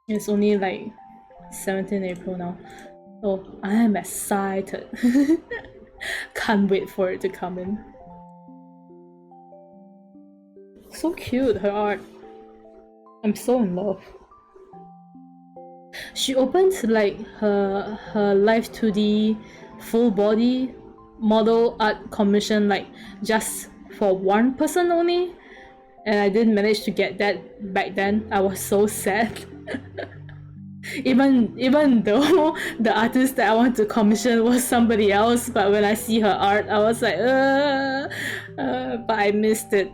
It's only like 17 April now. So I am excited. Can't wait for it to come in. So cute, her art. I'm so in love. She opened like her live 2D full body model art commission like just for one person only, and I didn't manage to get that back then. I was so sad. even though the artist that I want to commission was somebody else, but when I see her art, I was like, but I missed it.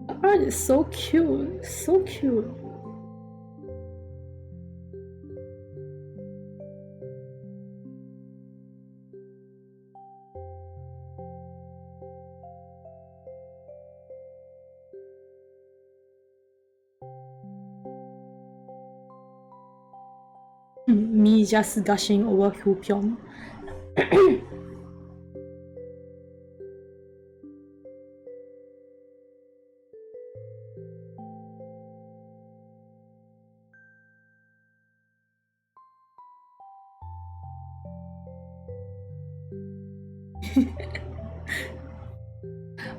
Her art is so cute, so cute. Me just gushing over Hyupyeon.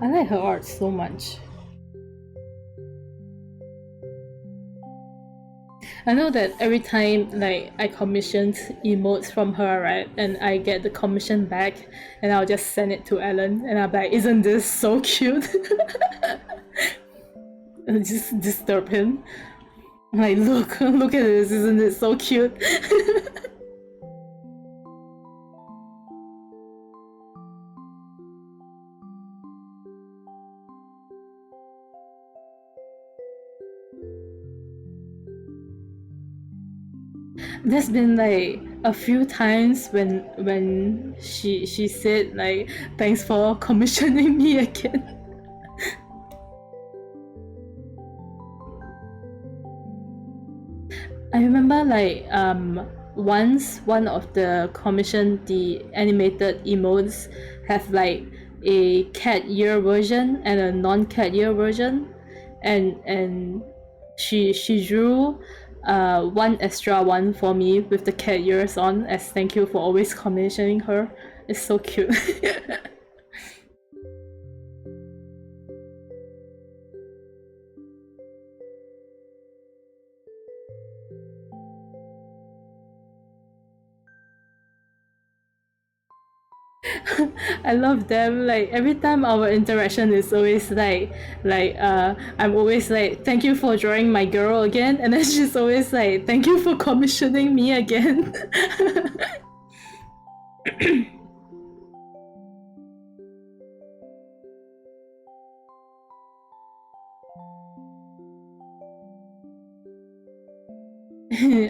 I like her art so much. I know that every time like I commissioned emotes from her, right, and I get the commission back, and I'll just send it to Ellen, and I'll be like, isn't this so cute? And just disturb him. I'm like, look at this, isn't it so cute? There's been like a few times when she said like, thanks for commissioning me again. I remember like once one of the the animated emotes have like a cat ear version and a non-cat ear version, and she drew one extra one for me with the cat ears on as thank you for always commissioning her. It's so cute. I love them. Like every time our interaction is always I'm always like, thank you for drawing my girl again, and then she's always like, thank you for commissioning me again.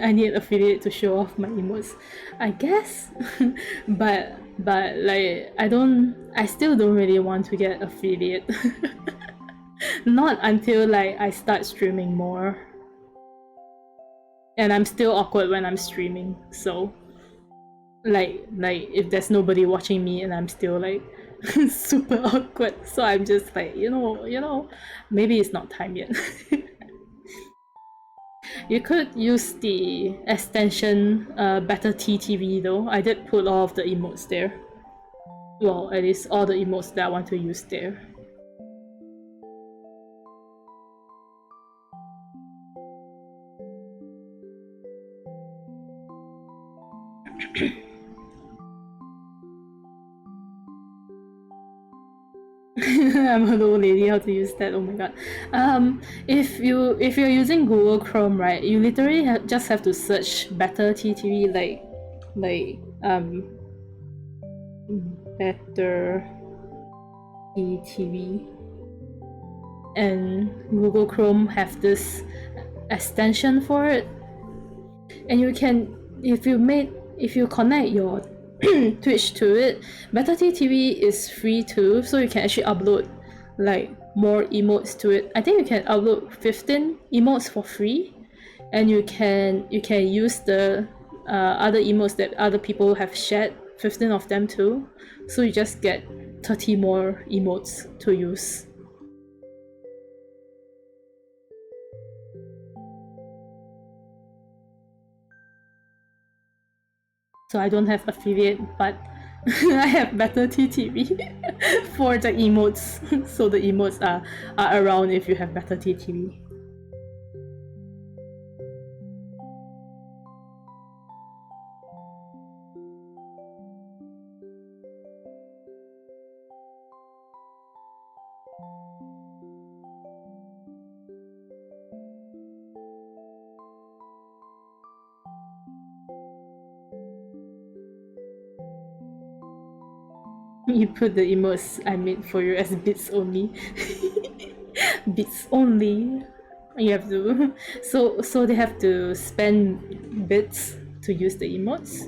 I need affiliate to show off my emotes, I guess. but like I still don't really want to get affiliate. Not until like I start streaming more. And I'm still awkward when I'm streaming, so like if there's nobody watching me and I'm still like super awkward, so I'm just like, you know, maybe it's not time yet. You could use the extension Better TTV though. I did put all of the emotes there. Well, at least all the emotes that I want to use there. I'm an old lady, how to use that, oh my god. If you're using Google Chrome, right, you literally just have to search Better TTV, Better TTV, and Google Chrome have this extension for it, and you can, if you connect your Twitch to it, Better TV is free too, so you can actually upload like more emotes to it. I think you can upload 15 emotes for free, and you can use the other emotes that other people have shared, 15 of them too. So you just get 30 more emotes to use. So I don't have affiliate, but I have better TTV for the emotes. So the emotes are around if you have better TTV. You put the emotes I made for you as bits only. Bits only. You have to. So they have to spend bits to use the emotes.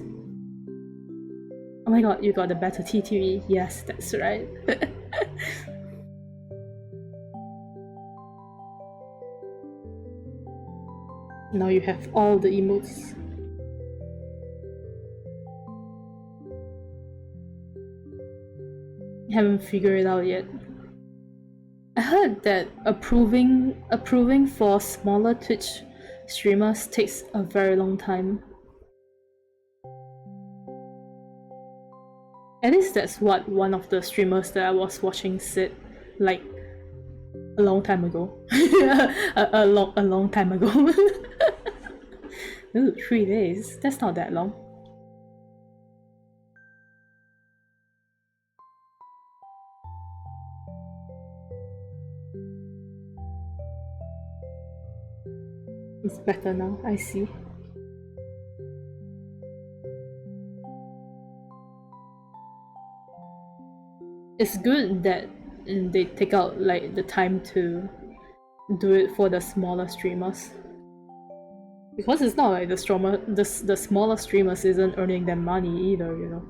Oh my god, you got a better TTV. Yes, that's right. Now you have all the emotes. Haven't figured it out yet. I heard that approving for smaller Twitch streamers takes a very long time. At least that's what one of the streamers that I was watching said, like a long time ago. a long time ago. Ooh, 3 days. That's not that long. It's better now, I see. It's good that they take out like the time to do it for the smaller streamers. Because it's not like the smaller streamers isn't earning them money either, you know.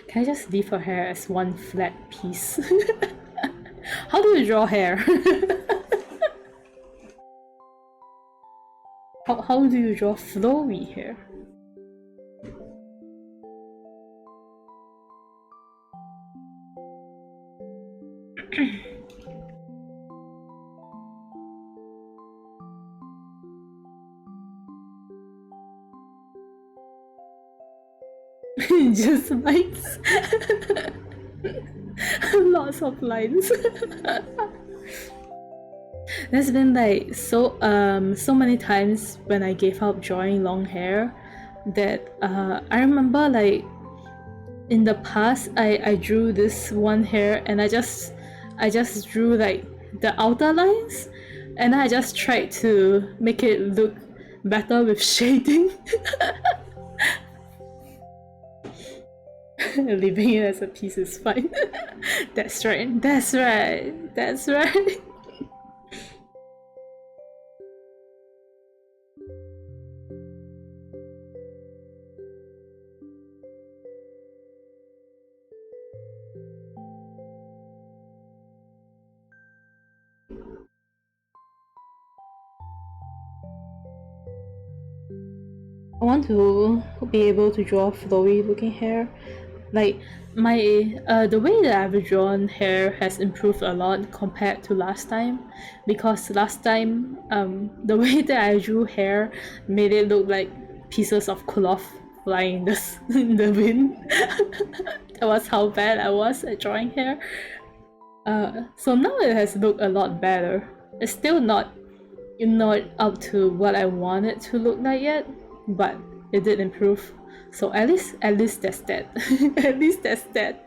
Can I just leave her hair as one flat piece? How do you draw hair? how do you draw flowy hair? Just lines. Lots of lines. There's been like so many times when I gave up drawing long hair that I remember like in the past I drew this one hair and I just drew like the outer lines and I just tried to make it look better with shading. Leaving it as a piece is fine. That's right, that's right, that's right. I want to be able to draw flowy looking hair. Like my the way that I've drawn hair has improved a lot compared to last time, because last time the way that I drew hair made it look like pieces of cloth flying in the in the wind. That was how bad I was at drawing hair. So now it has looked a lot better. It's still not up to what I want it to look like yet, but it did improve. So at least that's that. At least that's that.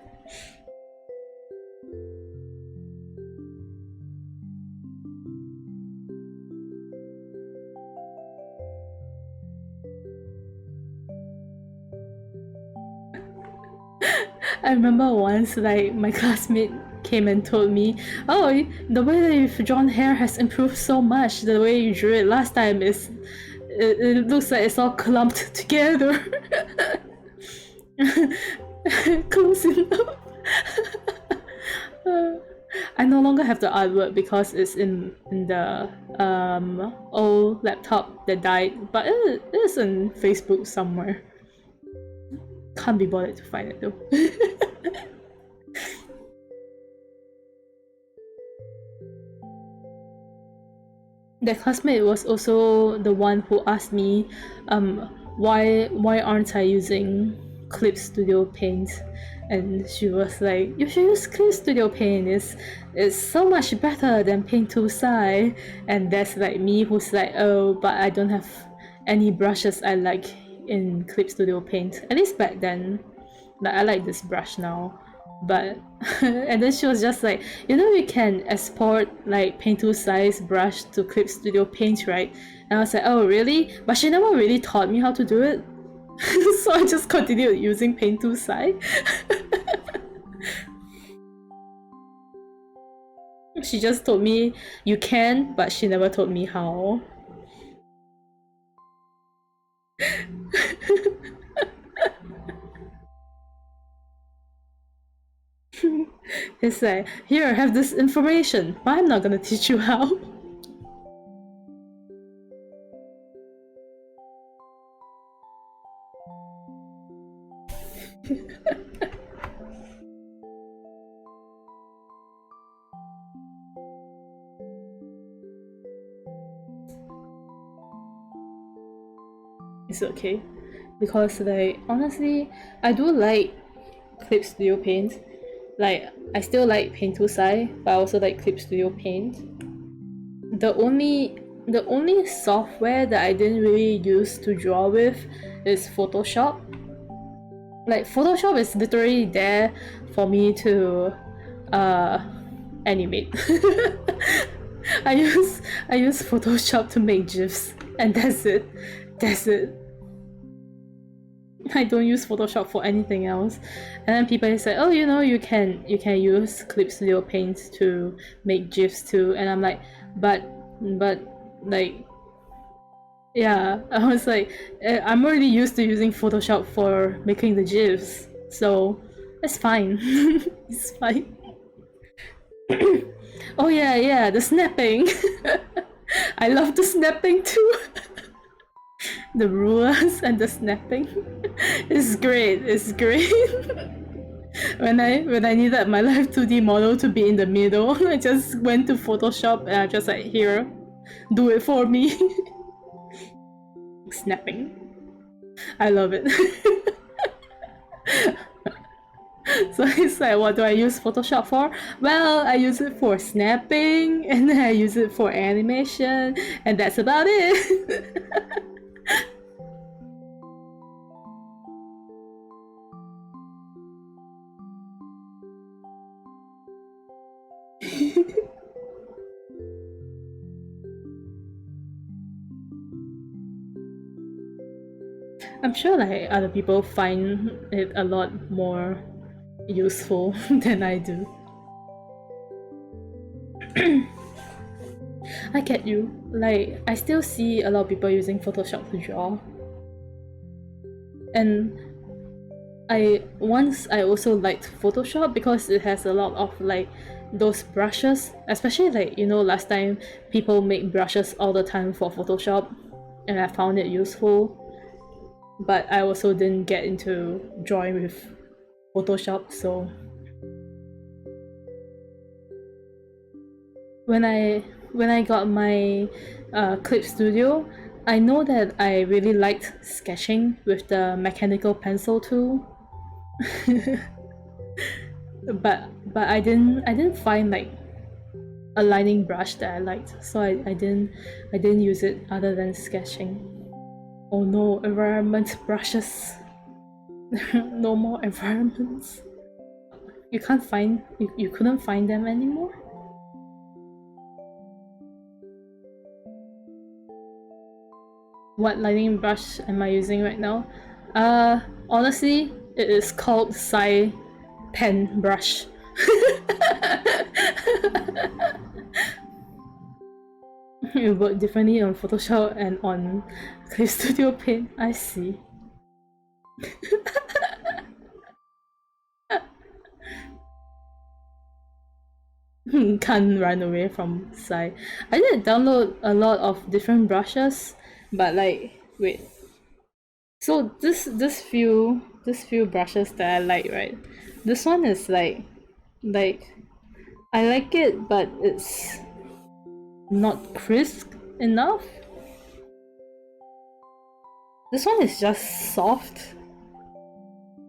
I remember once, like, my classmate came and told me, "Oh, the way that you've drawn hair has improved so much. The way you drew it last time it looks like it's all clumped together." Close enough. I no longer have the artwork because it's in the old laptop that died, but it is on Facebook somewhere. Can't be bothered to find it though. That classmate was also the one who asked me, why aren't I using Clip Studio Paint? And she was like, "You should use Clip Studio Paint. It's so much better than Paint Tool Sai." And that's like me, who's like, "Oh, but I don't have any brushes I like in Clip Studio Paint. At least back then, like I like this brush now." But and then she was just like, "You can export like Paint Tool size brush to Clip Studio Paint, right?" And I was like, "Oh, really?" But she never really taught me how to do it. So I just continued using Paint Tool size. She just told me you can, but she never told me how. It's like, "Here, have this information, but I'm not gonna teach you how." It's okay, because like honestly, I do like Clip Studio Paint. Like I still like Paint Tool Sai, but I also like Clip Studio Paint. The only software that I didn't really use to draw with is Photoshop. Like Photoshop is literally there for me to animate. I use Photoshop to make GIFs, and that's it. That's it. I don't use Photoshop for anything else. And then people say, "Oh, you can use Clip Studio Paint to make GIFs too." And I'm like, but like, yeah, I was like, I'm already used to using Photoshop for making the GIFs, so it's fine. It's fine. Oh yeah, the snapping. I love the snapping too. The rulers and the snapping. It's great. It's great. When I needed my live 2D model to be in the middle, I just went to Photoshop and I just like, "Here, do it for me." Snapping. I love it. So it's like, what do I use Photoshop for? Well, I use it for snapping, and then I use it for animation, and that's about it. I'm sure like other people find it a lot more useful than I do. I get you. Like, I still see a lot of people using Photoshop to draw. And I also liked Photoshop because it has a lot of like those brushes, especially like last time people make brushes all the time for Photoshop, and I found it useful. But I also didn't get into drawing with Photoshop, so when I got my Clip Studio, I know that I really liked sketching with the mechanical pencil tool. but I didn't find like a lining brush that I liked, so I didn't use it other than sketching. Oh no, environment brushes. No more environments. You couldn't find them anymore? What lighting brush am I using right now? Honestly, it is called pen brush. It worked differently on Photoshop and on Clip Studio Paint. I see. Can't run away from Sai. I did download a lot of different brushes, but like, wait. So this few brushes that I like, right? This one is like I like it, but it's not crisp enough. This one is just soft,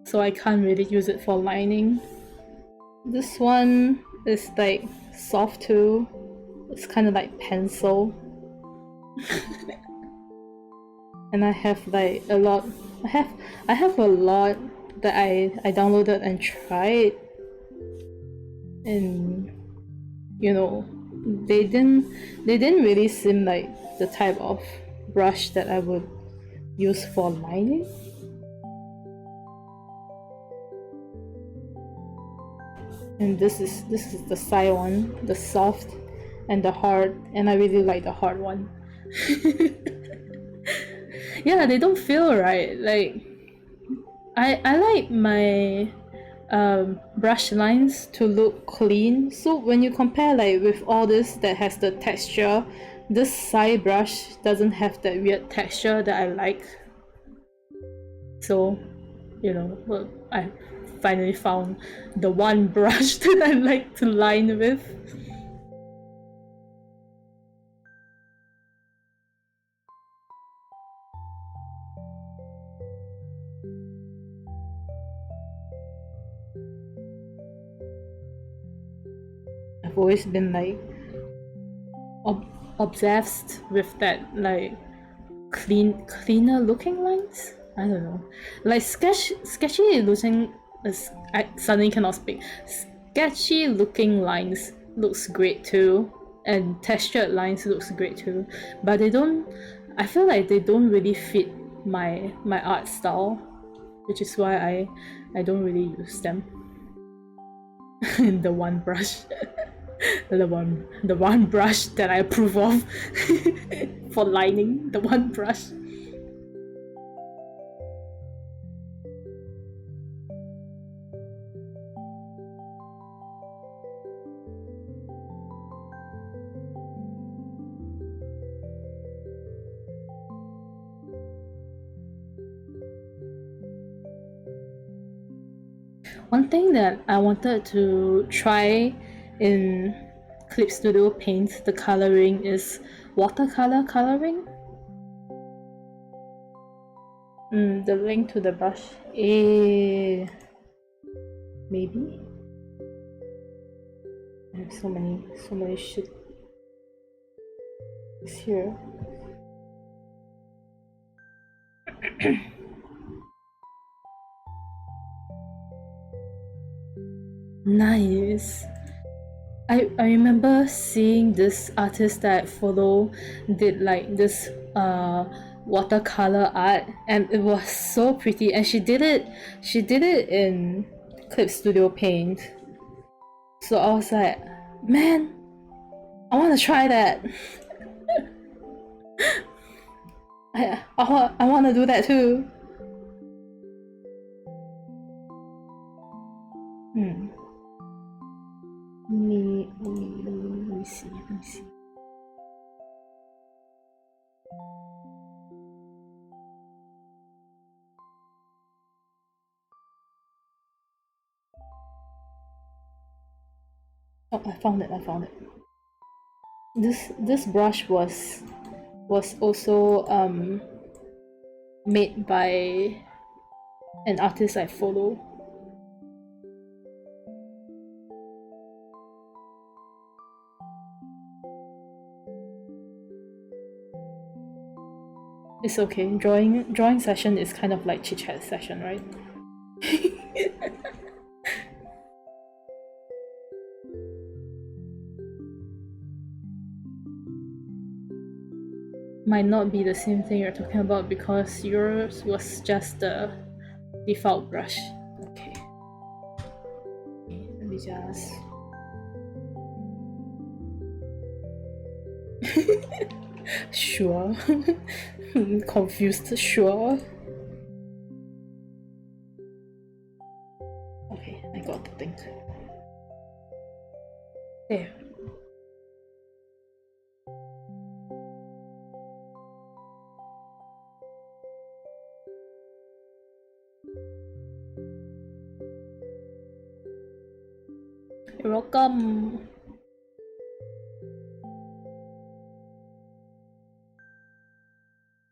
so I can't really use it for lining. This one is like soft too. It's kind of like pencil. And I have like a lot. I have a lot that I downloaded and tried, and you know, they didn't really seem like the type of brush that I would use for lining. And this is the Sai one, the soft and the hard, and I really like the hard one. Yeah, they don't feel right. Like I like my brush lines to look clean. So when you compare like with all this that has the texture, this Sai brush doesn't have that weird texture that I like. So, you know, well, I finally found the one brush that I like to line with. I've always been like obsessed with that like cleaner looking lines. I don't know, like sketchy looking. I suddenly cannot speak. Sketchy looking lines looks great too, and textured lines looks great too. But they don't. I feel like they don't really fit my art style, which is why I don't really use them. The one brush. the one brush that I approve of for lining, the one brush. One thing that I wanted to try in Clip Studio Paint, the coloring, is watercolor coloring. The link to the brush. Maybe? I have so many shit. It's here. Nice. I remember seeing this artist that I follow did like this watercolor art, and it was so pretty, and she did it in Clip Studio Paint. So I was like, man, I want to try that. I want to do that too. Let me see. Oh, I found it. This brush was also made by an artist I follow. It's okay. Drawing session is kind of like chit-chat session, right? Might not be the same thing you're talking about because yours was just the default brush. Okay. me just... Sure. Confused, sure. Okay, I got the thing. There. You're welcome.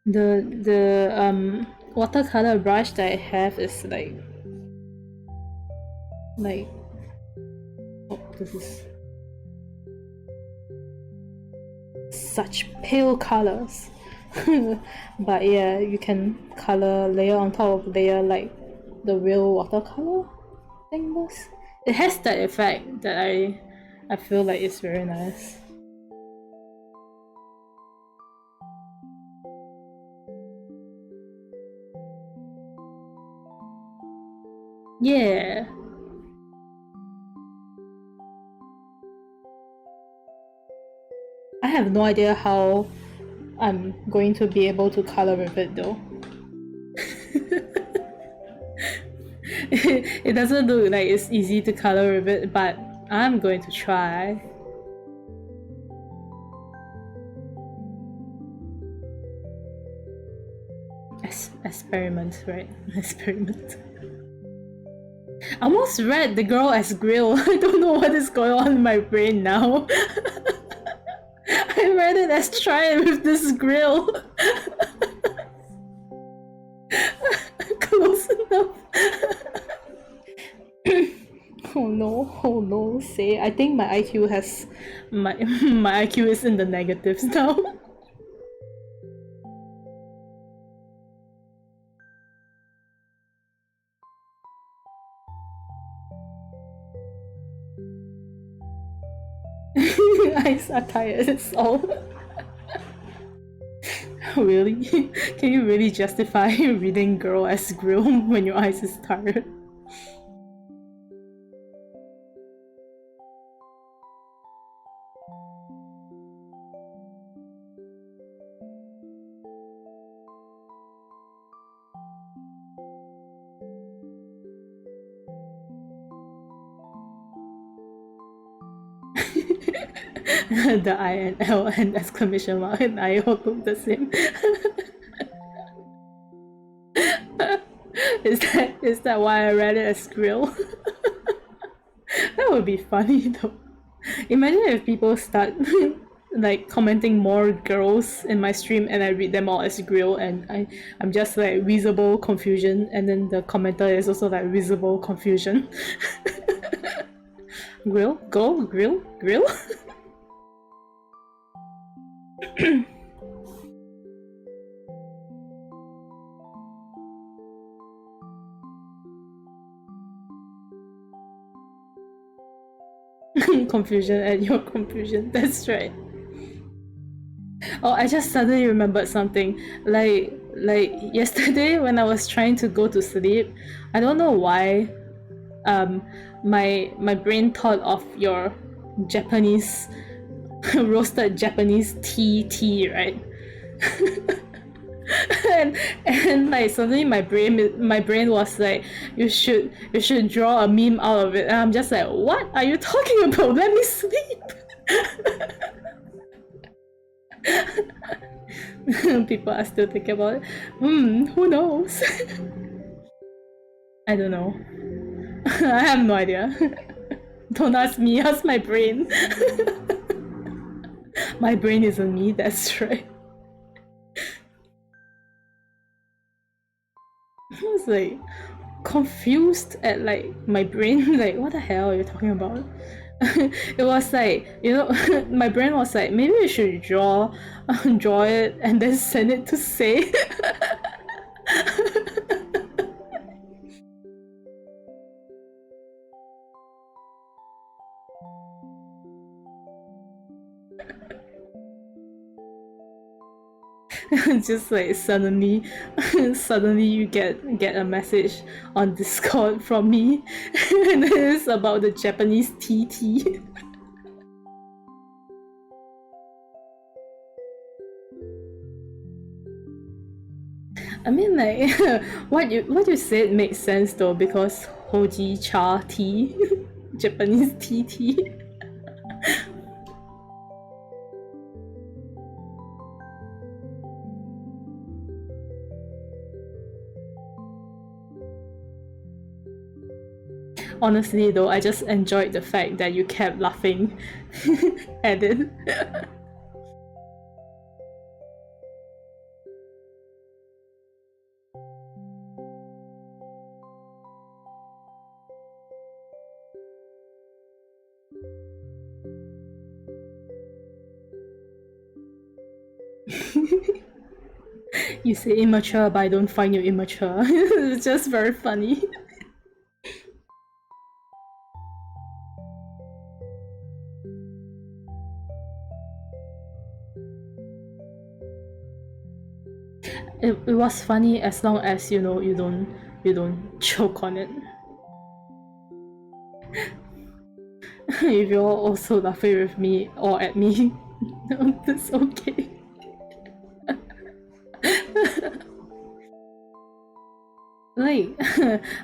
The watercolor brush that I have is like oh, this is such pale colors. But yeah, you can color layer on top of layer like the real watercolor thing does. It has that effect that I feel like it's very nice. Yeah. I have no idea how I'm going to be able to color with it though. It doesn't look like it's easy to color with it, but I'm going to try. Experiment, right? Experiment. I almost read The Girl as Grill. I don't know what is going on in my brain now. I read it as try it with this grill. Close enough. Oh no, say. I think my IQ has... my IQ is in the negatives now. Eyes are tired, it's all. Really? Can you really justify reading Girl as Grill when your eyes is tired? The I and L and exclamation mark and I all look the same. Is that why I read it as Grill? That would be funny though. Imagine if people start like commenting more girls in my stream and I read them all as Grill and I'm just like visible confusion and then the commenter is also like visible confusion. Grill? Go? Grill? Grill? Confusion at your confusion, that's right. Oh, I just suddenly remembered something. Like yesterday when I was trying to go to sleep, I don't know why my brain thought of your Japanese roasted Japanese tea, right? and like suddenly my brain was like, you should draw a meme out of it, and I'm just like, what are you talking about? Let me sleep. People are still thinking about it. Who knows? I don't know. I have no idea. Don't ask me, ask my brain. My brain isn't me, that's right. I was like confused at like my brain, like what the hell are you talking about? It was like, you know, my brain was like, maybe we should draw it and then send it to say. Just like suddenly suddenly you get a message on Discord from me and it's about the Japanese TT. I mean, like, what you said makes sense though, because Hoji Cha tea, Japanese tea. Honestly though, I just enjoyed the fact that you kept laughing at it. You say immature, but I don't find you immature. It's just very funny. It was funny as long as you know you don't choke on it. If you're also laughing with me or at me, that's okay. Like,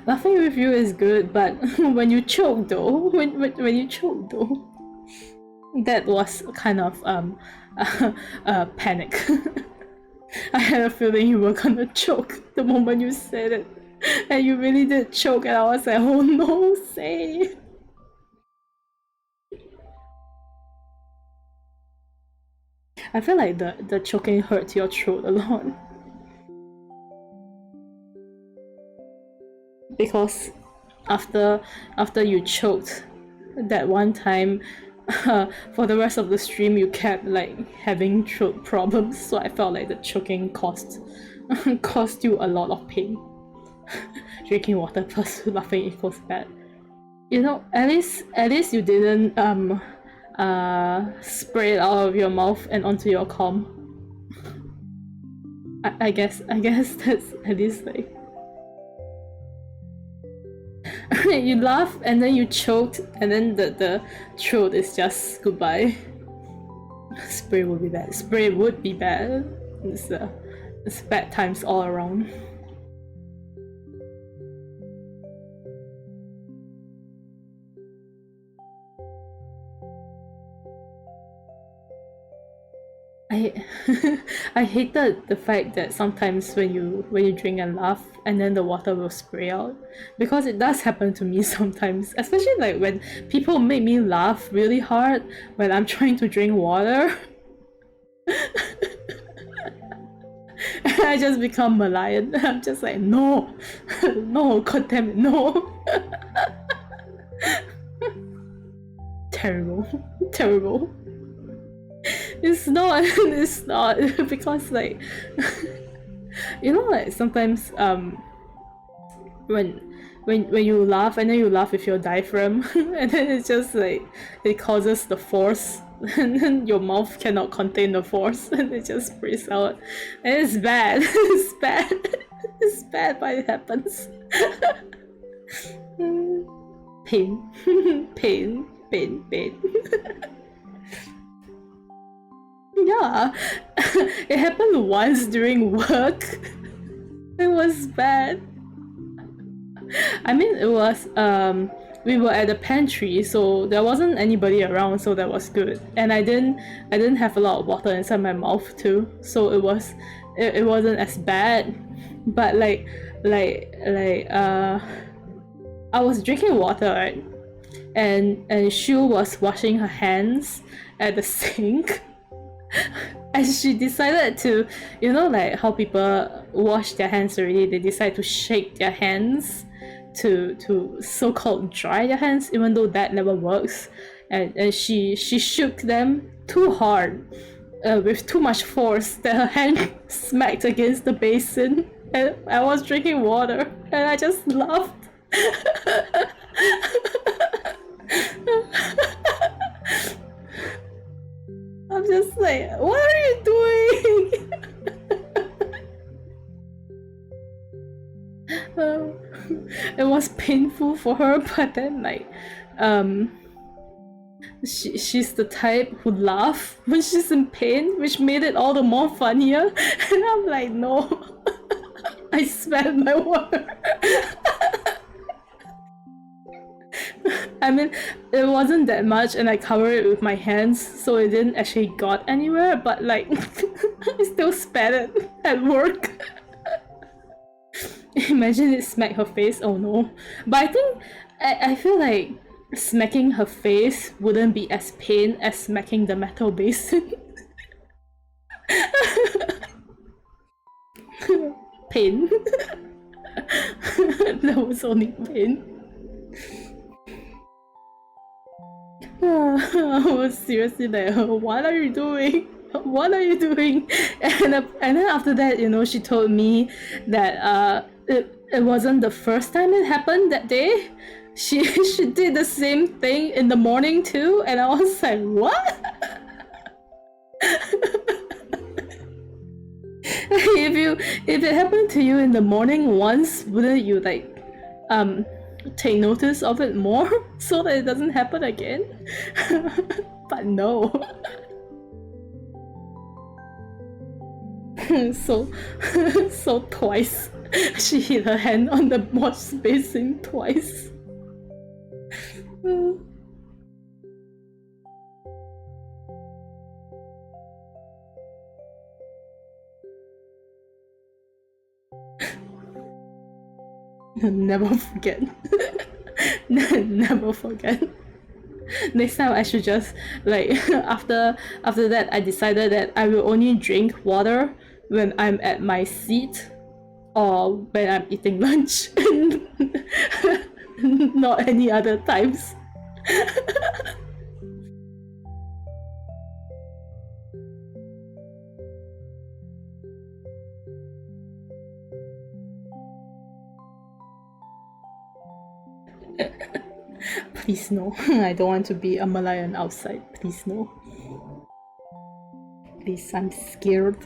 laughing with you is good, but when you choke though, when you choke though, that was kind of panic. I had a feeling you were gonna choke the moment you said it, and you really did choke, and I was like, oh no, say. I feel like the choking hurt your throat a lot. Because after you choked that one time, for the rest of the stream you kept like having throat problems, so I felt like the choking cost you a lot of pain. Drinking water plus laughing equals bad. You know, at least you didn't spray it out of your mouth and onto your comm. I guess that's at least like you laugh and then you choked and then the throat is just goodbye. Spray would be bad. Spray would be bad. It's bad times all around. I hated the fact that sometimes when you drink and laugh and then the water will spray out, because it does happen to me sometimes, especially like when people make me laugh really hard when I'm trying to drink water. I just become Malayan. I'm just like, no, no, god damn it, no. Terrible, terrible. It's not, it's not, because like, you know, like sometimes when you laugh and then you laugh with your diaphragm and then it's just like it causes the force and then your mouth cannot contain the force and it just sprays out and it's bad. It's bad. It's bad, but it happens. Pain. Pain. Pain. Pain. Yeah, it happened once during work. It was bad. I mean, it was we were at the pantry, so there wasn't anybody around, so that was good. And I didn't have a lot of water inside my mouth too, so it wasn't as bad. But I was drinking water, right? And Shu was washing her hands at the sink. And she decided to, you know, like how people wash their hands already, they decide to shake their hands to so-called dry their hands, even though that never works. And she shook them too hard, with too much force, that her hand smacked against the basin. And I was drinking water, and I just laughed. I'm just like, what are you doing? for her, but then like she's the type who laughs when she's in pain, which made it all the more funnier. And I'm like, no, I spelled my word. I mean, it wasn't that much, and I covered it with my hands, so it didn't actually got anywhere. But like, I still spat it at work. Imagine it smacked her face. Oh no! But I think I feel like smacking her face wouldn't be as pain as smacking the metal basin. Pain. That was only pain. I was seriously like, what are you doing? What are you doing? And then after that, you know, she told me that it wasn't the first time it happened that day. She did the same thing in the morning too, and I was like, what? If it happened to you in the morning once, wouldn't you like take notice of it more so that it doesn't happen again? But no. So twice. She hit her hand on the wash basin twice. Never forget. Never forget. Next time I should just like after that I decided that I will only drink water when I'm at my seat or when I'm eating lunch. Not any other times. Please no. I don't want to be a Malayan outside. Please no. Please, I'm scared.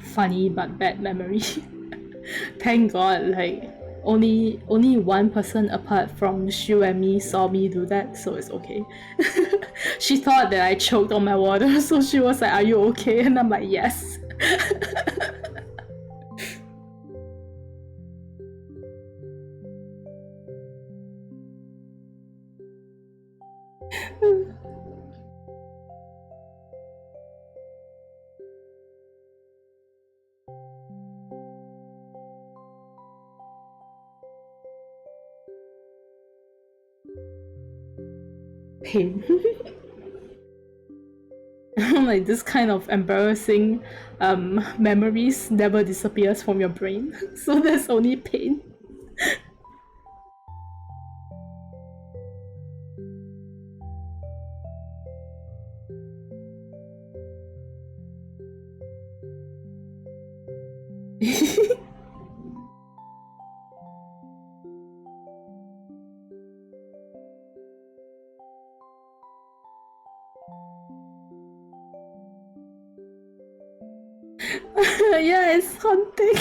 Funny but bad memory. Thank God, like only one person apart from Shu and me saw me do that, so it's okay. She thought that I choked on my water, so she was like, "Are you okay?" And I'm like, "Yes." Pain. Like this kind of embarrassing memories never disappears from your brain, so there's only pain. Yeah, it's haunting.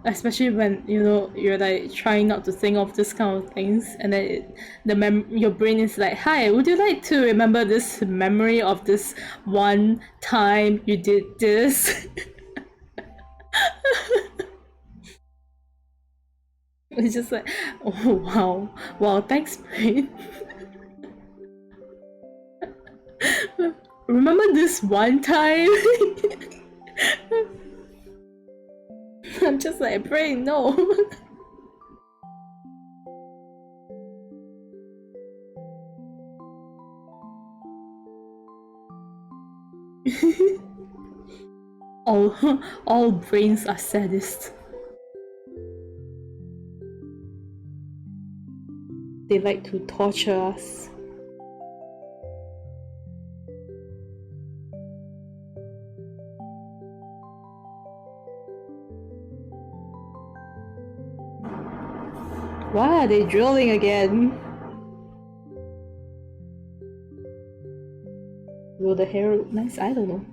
Especially when you know you're like trying not to think of this kind of things, and then your brain is like, "Hi, would you like to remember this memory of this one time you did this?" It's just like, oh wow, thanks, brain. Remember this one time? I'm just like, brain, no. all brains are sadists. They like to torture us. Why are they drilling again? Will the hair look nice? I don't know.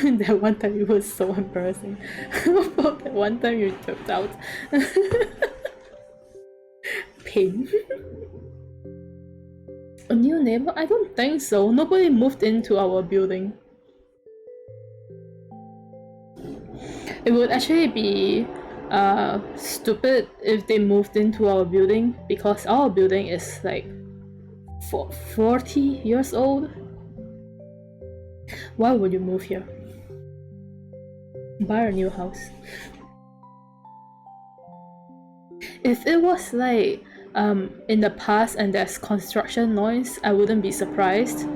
That one time it was so embarrassing. That one time you dropped out. Pain. A new neighbor? I don't think so. Nobody moved into our building. It would actually be stupid if they moved into our building, because our building is like 40 years old. Why would you move here? Buy a new house. If it was like in the past and there's construction noise, I wouldn't be surprised,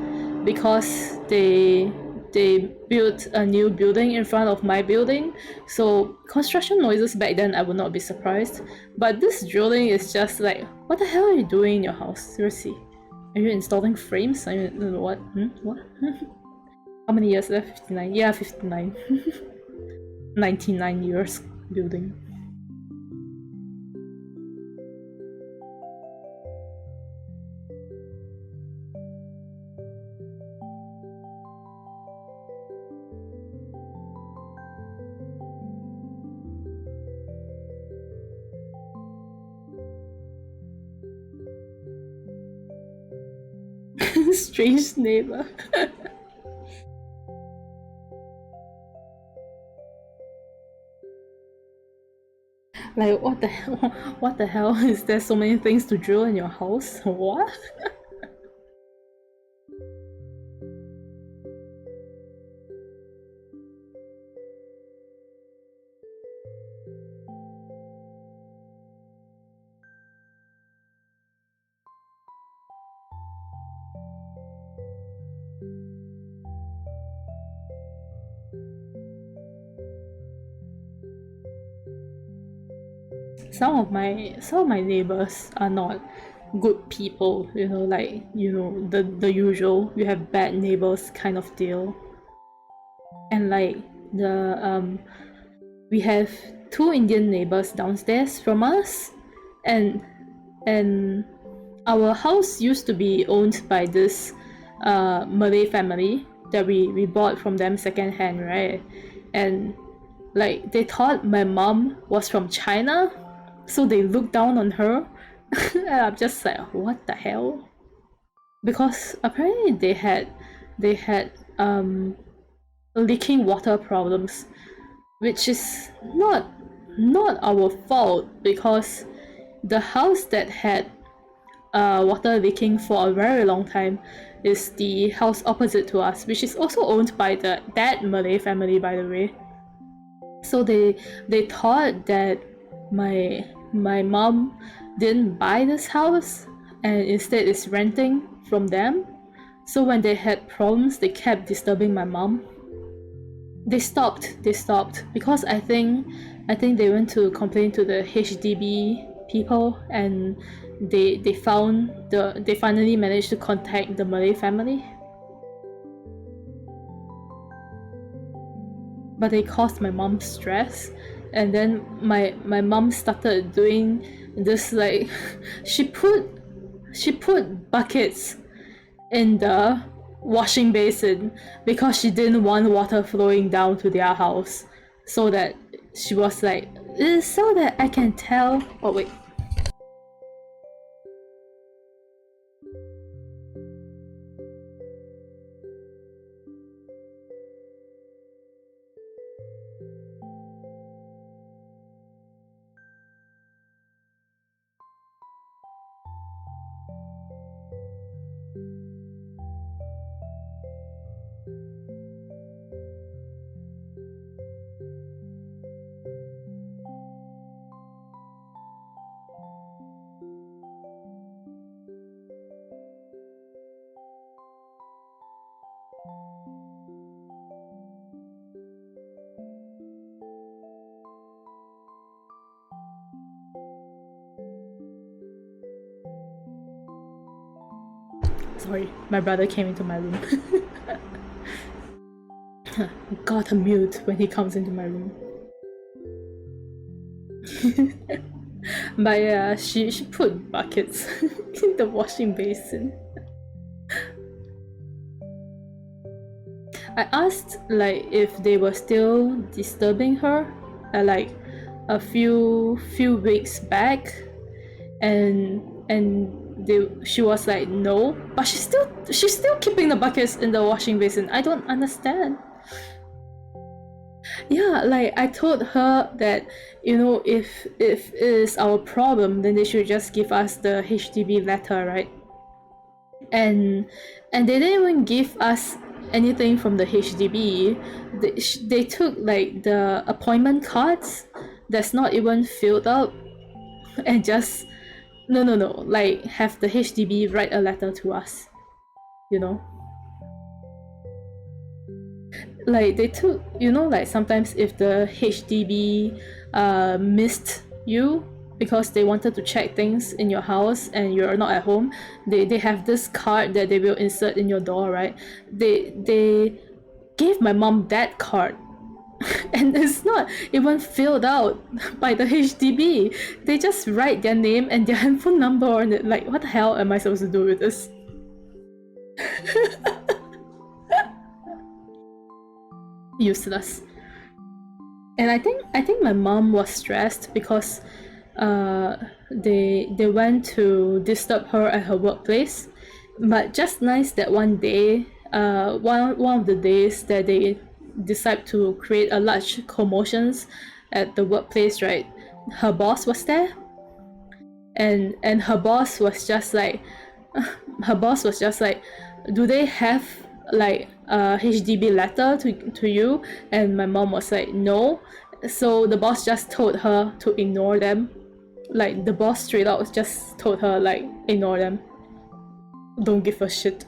because they built a new building in front of my building, so construction noises back then I would not be surprised. But this drilling is just like, what the hell are you doing in your house? Seriously, are you installing frames? I mean, what? What? How many years left? 59? Yeah, 59. 99 years building. Strange neighbor. Like, what the hell? What the hell? Is there so many things to drill in your house? What? Some of my neighbors are not good people, you know, like, you know, the usual, you have bad neighbors kind of deal. And like we have two Indian neighbors downstairs from us, and our house used to be owned by this Malay family that we bought from them secondhand, right? And like, they thought my mom was from China, so they looked down on her. And I'm just like, what the hell? Because apparently they had leaking water problems, which is not our fault, because the house that had water leaking for a very long time is the house opposite to us, which is also owned by that Malay family, by the way. So they thought that my mom didn't buy this house and instead is renting from them. So when they had problems, they kept disturbing my mom. They stopped because I think they went to complain to the HDB people, and they finally managed to contact the Malay family. But they caused my mom stress, and then my mom started doing this, like, she put buckets in the washing basin because she didn't want water flowing down to their house, so that she was like, so that I can tell. Oh wait. Sorry, my brother came into my room. got a mute when he comes into my room. But yeah, she put buckets in the washing basin. I asked like if they were still disturbing her like a few weeks back, and she was like no, but she's still keeping the buckets in the washing basin. I don't understand. Yeah, like I told her that, you know, if it is our problem, then they should just give us the HDB letter, right? And they didn't even give us anything from the HDB. They took like the appointment cards that's not even filled up, and just no, like have the HDB write a letter to us, you know. Like they took, you know, like sometimes if the HDB missed you because they wanted to check things in your house and you're not at home, they have this card that they will insert in your door, right? They gave my mom that card and it's not even filled out by the HDB. They just write their name and their handphone number on it. Like, what the hell am I supposed to do with this? Useless. And I think my mom was stressed because they went to disturb her at her workplace, but just nice that one day, one of the days that they decide to create a large commotions at the workplace, right? Her boss was there, and her boss was just like do they have like a HDB letter to you? And my mom was like no. So the boss just told her to ignore them. Like the boss straight out just told her like ignore them, don't give a shit.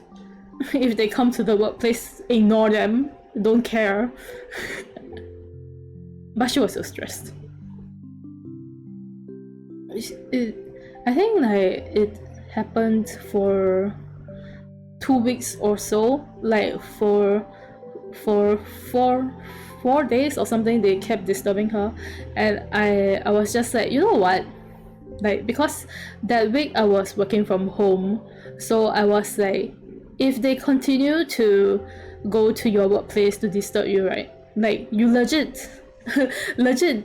If they come to the workplace, ignore them, don't care. But she was so stressed. I think like it happened for 2 weeks or so, like for 4 days or something. They kept disturbing her, and I was just like, you know what, like because that week I was working from home, so I was like, if they continue to go to your workplace to disturb you, right, like you legit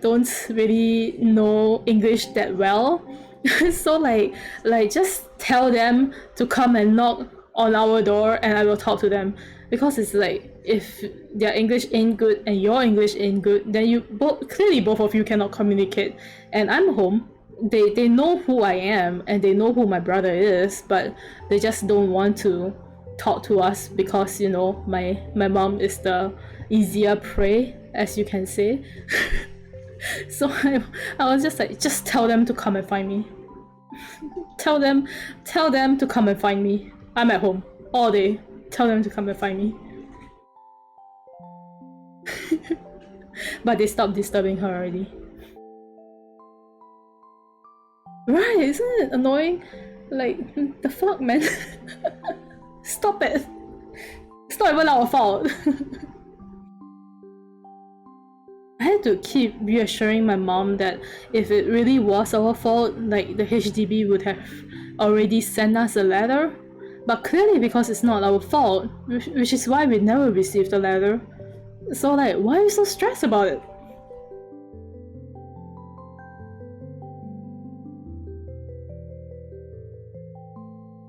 don't really know English that well. So like just tell them to come and knock on our door and I will talk to them. Because it's like, if their English ain't good and your English ain't good, then you both of you cannot communicate. And I'm home, they know who I am and they know who my brother is, but they just don't want to talk to us because, you know, my mom is the easier prey, as you can say. So I was just like, just tell them to come and find me. tell them to come and find me. I'm at home all day. Tell them to come and find me. But they stopped disturbing her already. Right, isn't it annoying? Like, the fuck, man? Stop it. It's not even our fault. I had to keep reassuring my mom that if it really was our fault, like the HDB would have already sent us a letter. But clearly because it's not our fault, which is why we never received a letter. So like, why are you so stressed about it?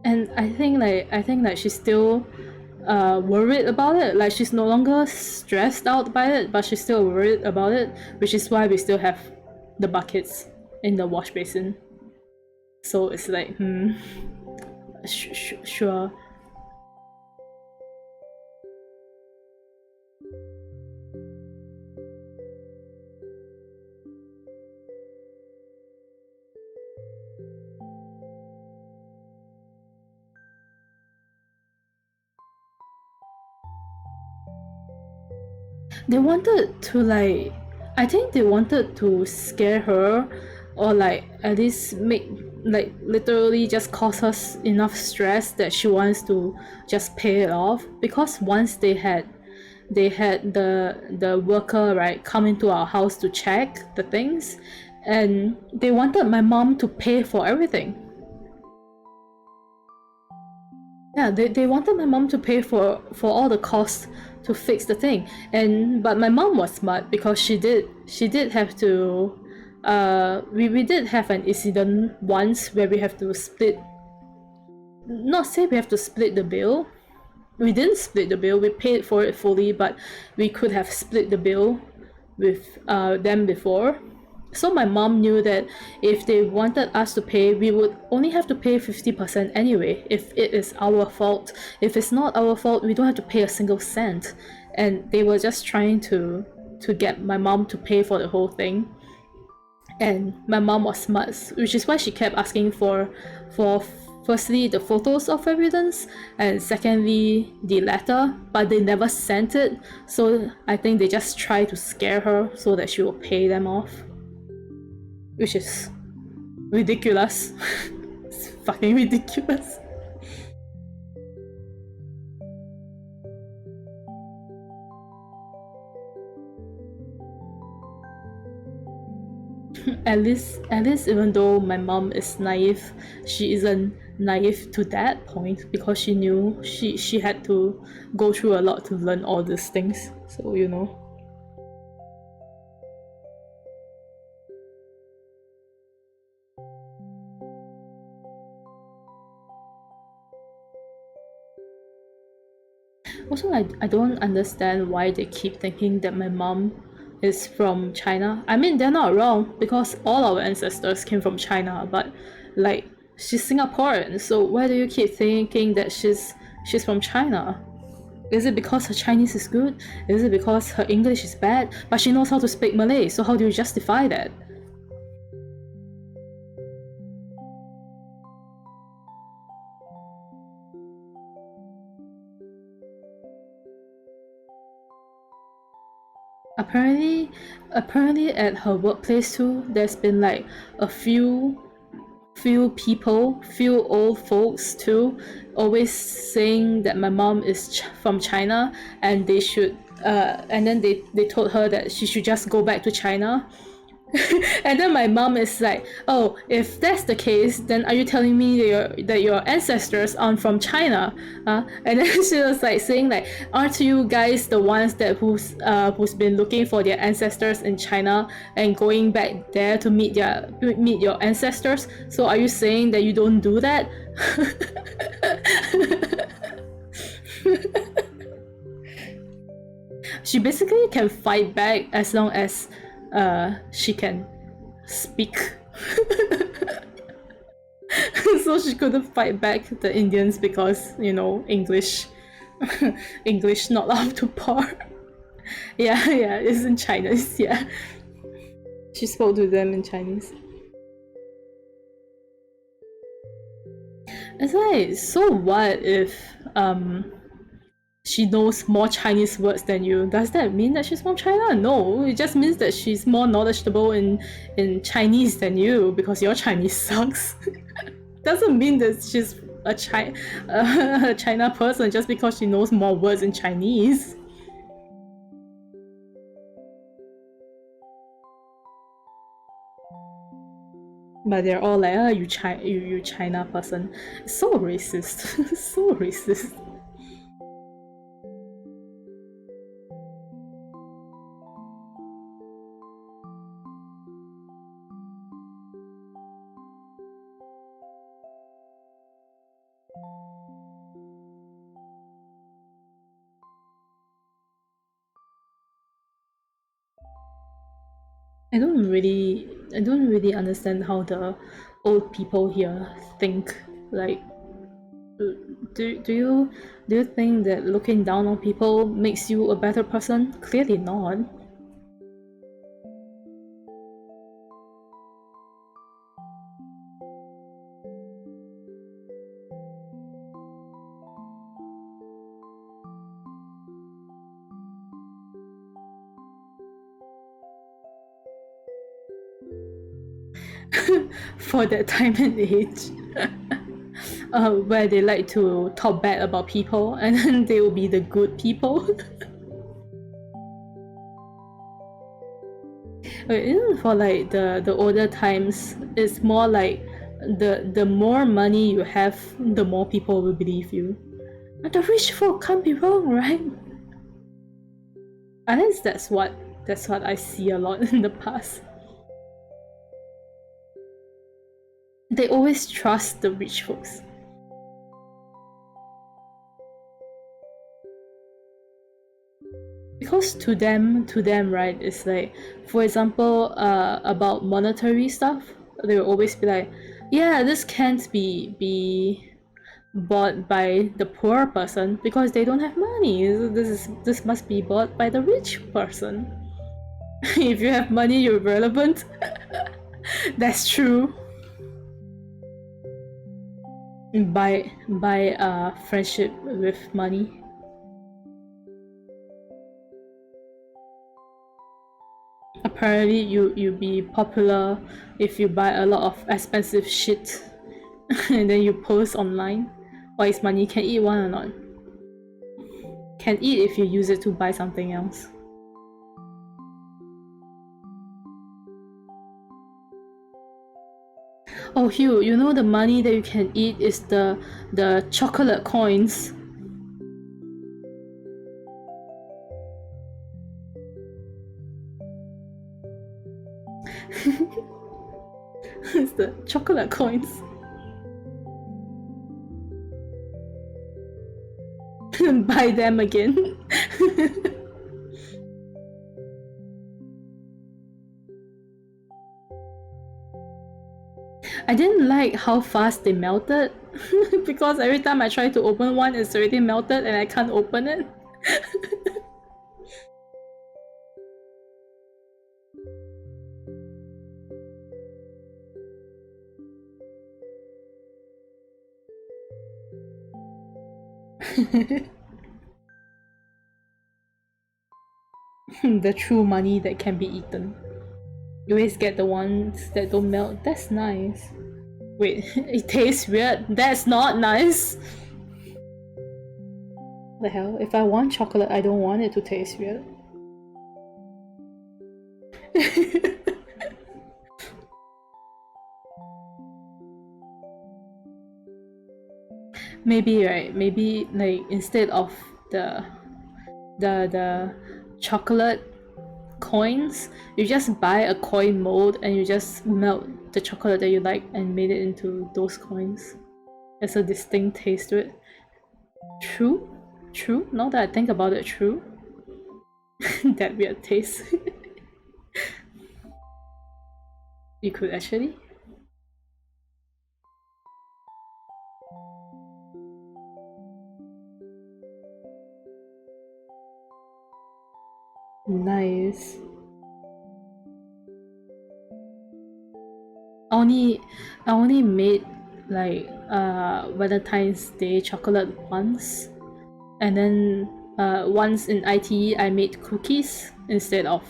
And I think like she's still worried about it. Like, she's no longer stressed out by it, but she's still worried about it, which is why we still have the buckets in the wash basin. So it's like, sure. They wanted to like, I think they wanted to scare her, or like at least make, like, literally just cause her enough stress that she wants to just pay it off. Because once they had they had the worker, right, come into our house to check the things, and they wanted my mom to pay for everything. Yeah, they wanted my mom to pay for all the costs to fix the thing. But my mom was smart because she did have to we did have an incident once where we have to split, not say we have to split the bill. We didn't split the bill, we paid for it fully, but we could have split the bill with them before. So my mom knew that if they wanted us to pay, we would only have to pay 50% anyway, if it is our fault. If it's not our fault, we don't have to pay a single cent. And they were just trying to get my mom to pay for the whole thing. And my mom was smart, which is why she kept asking for firstly the photos of evidence, and secondly the letter, but they never sent it. So I think they just tried to scare her so that she will pay them off, which is ridiculous. It's fucking ridiculous. At least even though my mom is naive, she isn't naive to that point, because she knew she had to go through a lot to learn all these things. So you know. Also, I don't understand why they keep thinking that my mom is from China. I mean, they're not wrong, because all our ancestors came from China, but like, she's Singaporean, so why do you keep thinking that she's from China? Is it because her Chinese is good? Is it because her English is bad? But she knows how to speak Malay, so how do you justify that? Apparently at her workplace too, there's been like a few people, few old folks too, always saying that my mom is from China, and they should and then they told her that she should just go back to China. And then my mom is like, "Oh, if that's the case, then are you telling me that your ancestors aren't from China?" And then she was like saying like, "Aren't you guys the ones that who's been looking for their ancestors in China and going back there to meet your ancestors? So are you saying that you don't do that?" She basically can fight back as long as she can speak. So she couldn't fight back the Indians because, you know, English English not up to par. Yeah, it's in Chinese, yeah. She spoke to them in Chinese. It's like, so what if she knows more Chinese words than you? Does that mean that she's from China? No, it just means that she's more knowledgeable in Chinese than you, because your Chinese sucks. Doesn't mean that she's a China person just because she knows more words in Chinese. But they're all like, "Oh, you China person." So racist. So racist. I don't really understand how the old people here think. Like, do you think that looking down on people makes you a better person? Clearly not. For that time and age. Where they like to talk bad about people, and then they will be the good people. Even for like the older times, it's more like the more money you have, the more people will believe you. But the rich folk can't be wrong, right? At least that's what I see a lot in the past. They always trust the rich folks. Because to them, right, it's like, for example, about monetary stuff, they will always be like, yeah, this can't be bought by the poor person because they don't have money. This must be bought by the rich person. If you have money, you're relevant. That's true. Buy friendship with money. Apparently, you be popular if you buy a lot of expensive shit and then you post online. Or is money can eat one or not? Can eat if you use it to buy something else. Oh Hugh, you know the money that you can eat is the chocolate coins. It's the chocolate coins. Buy them again. I didn't like how fast they melted because every time I try to open one, it's already melted and I can't open it. The true money that can be eaten. You always get the ones that don't melt. That's nice. Wait, it tastes weird. That's not nice. The hell? If I want chocolate, I don't want it to taste weird. Maybe, right? Maybe like instead of the chocolate coins, you just buy a coin mold and you just melt the chocolate that you like and made it into those coins. There's a distinct taste to it. True? True? Now that I think about it, true? That weird taste. You could actually. Nice. I only made like Valentine's Day chocolate once, and then once in ITE I made cookies instead of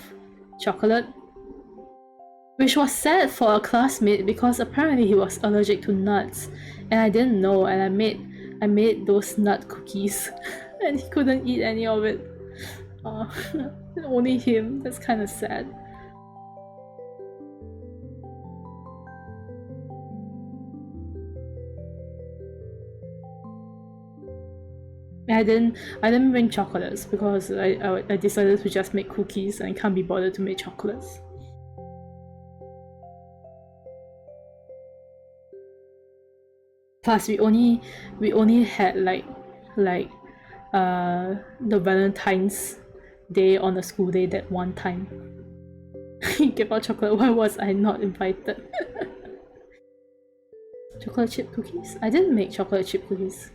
chocolate, which was sad for a classmate because apparently he was allergic to nuts, and I didn't know, and I made those nut cookies, and he couldn't eat any of it. Only him. That's kind of sad. I didn't bring chocolates because I decided to just make cookies and can't be bothered to make chocolates. Plus we only had like the Valentine's Day on a school day that one time. He gave out chocolate. Why was I not invited? Chocolate chip cookies? I didn't make chocolate chip cookies.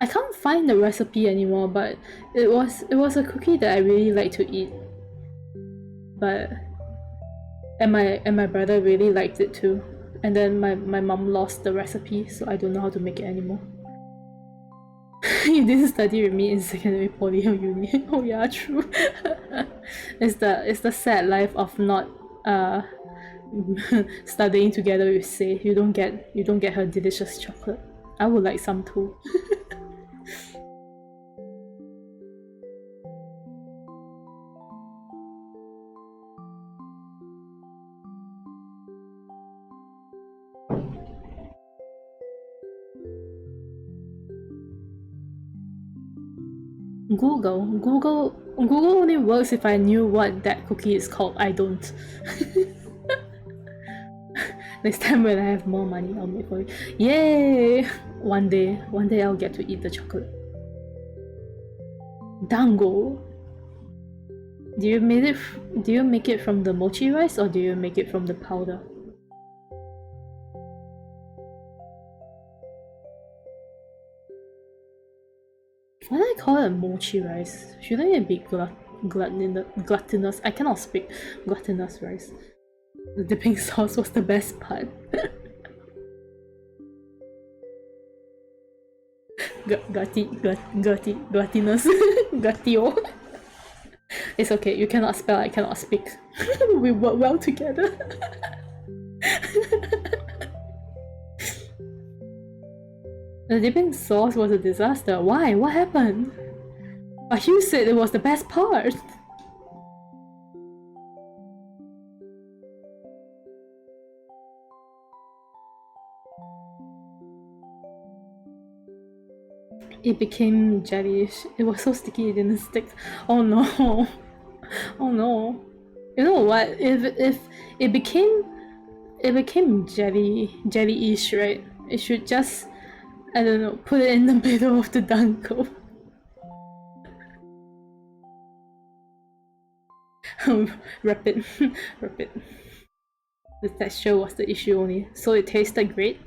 I can't find the recipe anymore, but it was a cookie that I really like to eat. But and my brother really liked it too. And then my mom lost the recipe, so I don't know how to make it anymore. You didn't study with me in secondary, poly, or uni. Oh yeah, true. It's the sad life of not studying together with Say. You don't get her delicious chocolate. I would like some too. Google only works if I knew what that cookie is called. I don't. Next time when I have more money, I'll make for you. Yay! One day I'll get to eat the chocolate. Dango. Do you make it from the mochi rice or do you make it from the powder? Why do I call it mochi rice? Shouldn't it be gluttonous? I cannot speak. Gluttonous rice. The dipping sauce was the best part. Gluttonous. Gluttio. It's okay, you cannot spell, I cannot speak. We work well together. The dipping sauce was a disaster. Why? What happened? But you said it was the best part. It became jellyish. It was so sticky it didn't stick. Oh no. Oh no. You know what? If it became jelly-ish, right? It should just, I don't know, put it in the middle of the dango. Wrap it. Wrap it. The texture was the issue only. So it tasted great.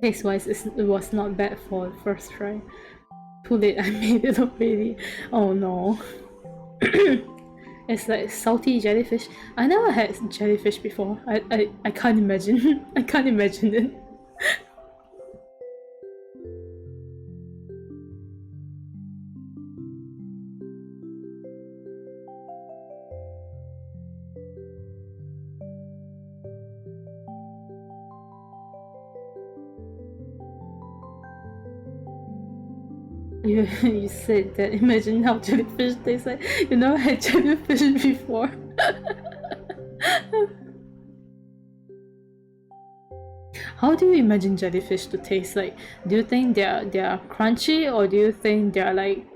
Taste-wise, it was not bad for the first try. Too late, I made it already. Oh no. It's like salty jellyfish. I never had jellyfish before. I can't imagine. I can't imagine it. You said that. Imagine how jellyfish tastes like. You never had jellyfish before. How do you imagine jellyfish to taste like? Do you think they're crunchy, or do you think they're like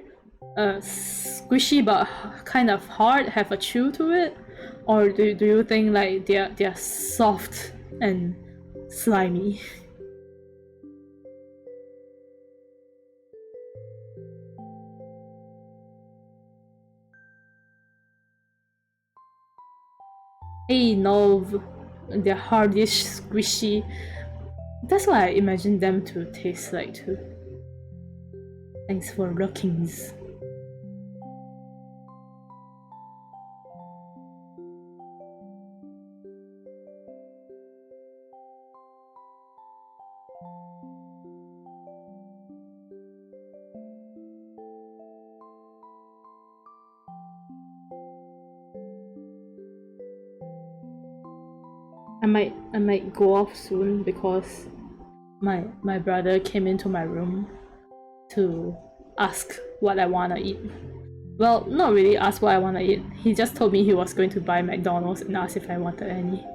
squishy but kind of hard, have a chew to it, or do you think like they're soft and slimy? Hey, no, they're hardish, squishy. That's what I imagine them to taste like too. Thanks for lookings. I might go off soon because my brother came into my room to ask what I wanna eat. Well, not really ask what I wanna eat. He just told me he was going to buy McDonald's and asked if I wanted any.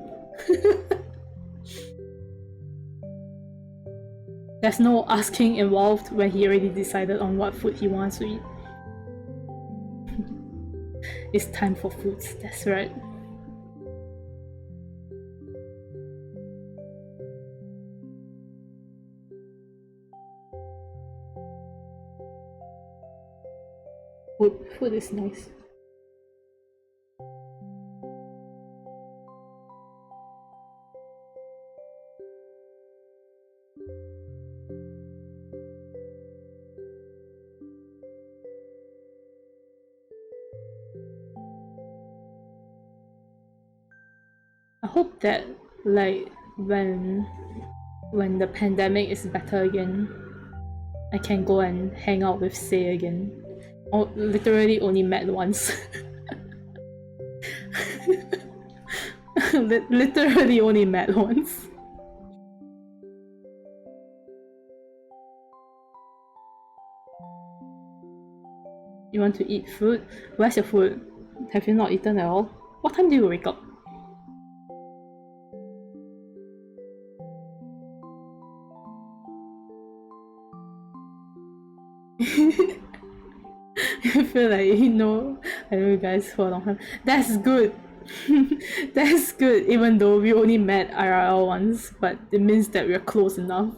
There's no asking involved when he already decided on what food he wants to eat. It's time for foods, that's right. Food is nice. I hope that like when the pandemic is better again, I can go and hang out with Say again. Oh, literally only met once. Literally only met once. You want to eat food? Where's your food? Have you not eaten at all? What time do you wake up? I feel like, I know you guys for a long time. That's good. That's good, even though we only met IRL once, but it means that we're close enough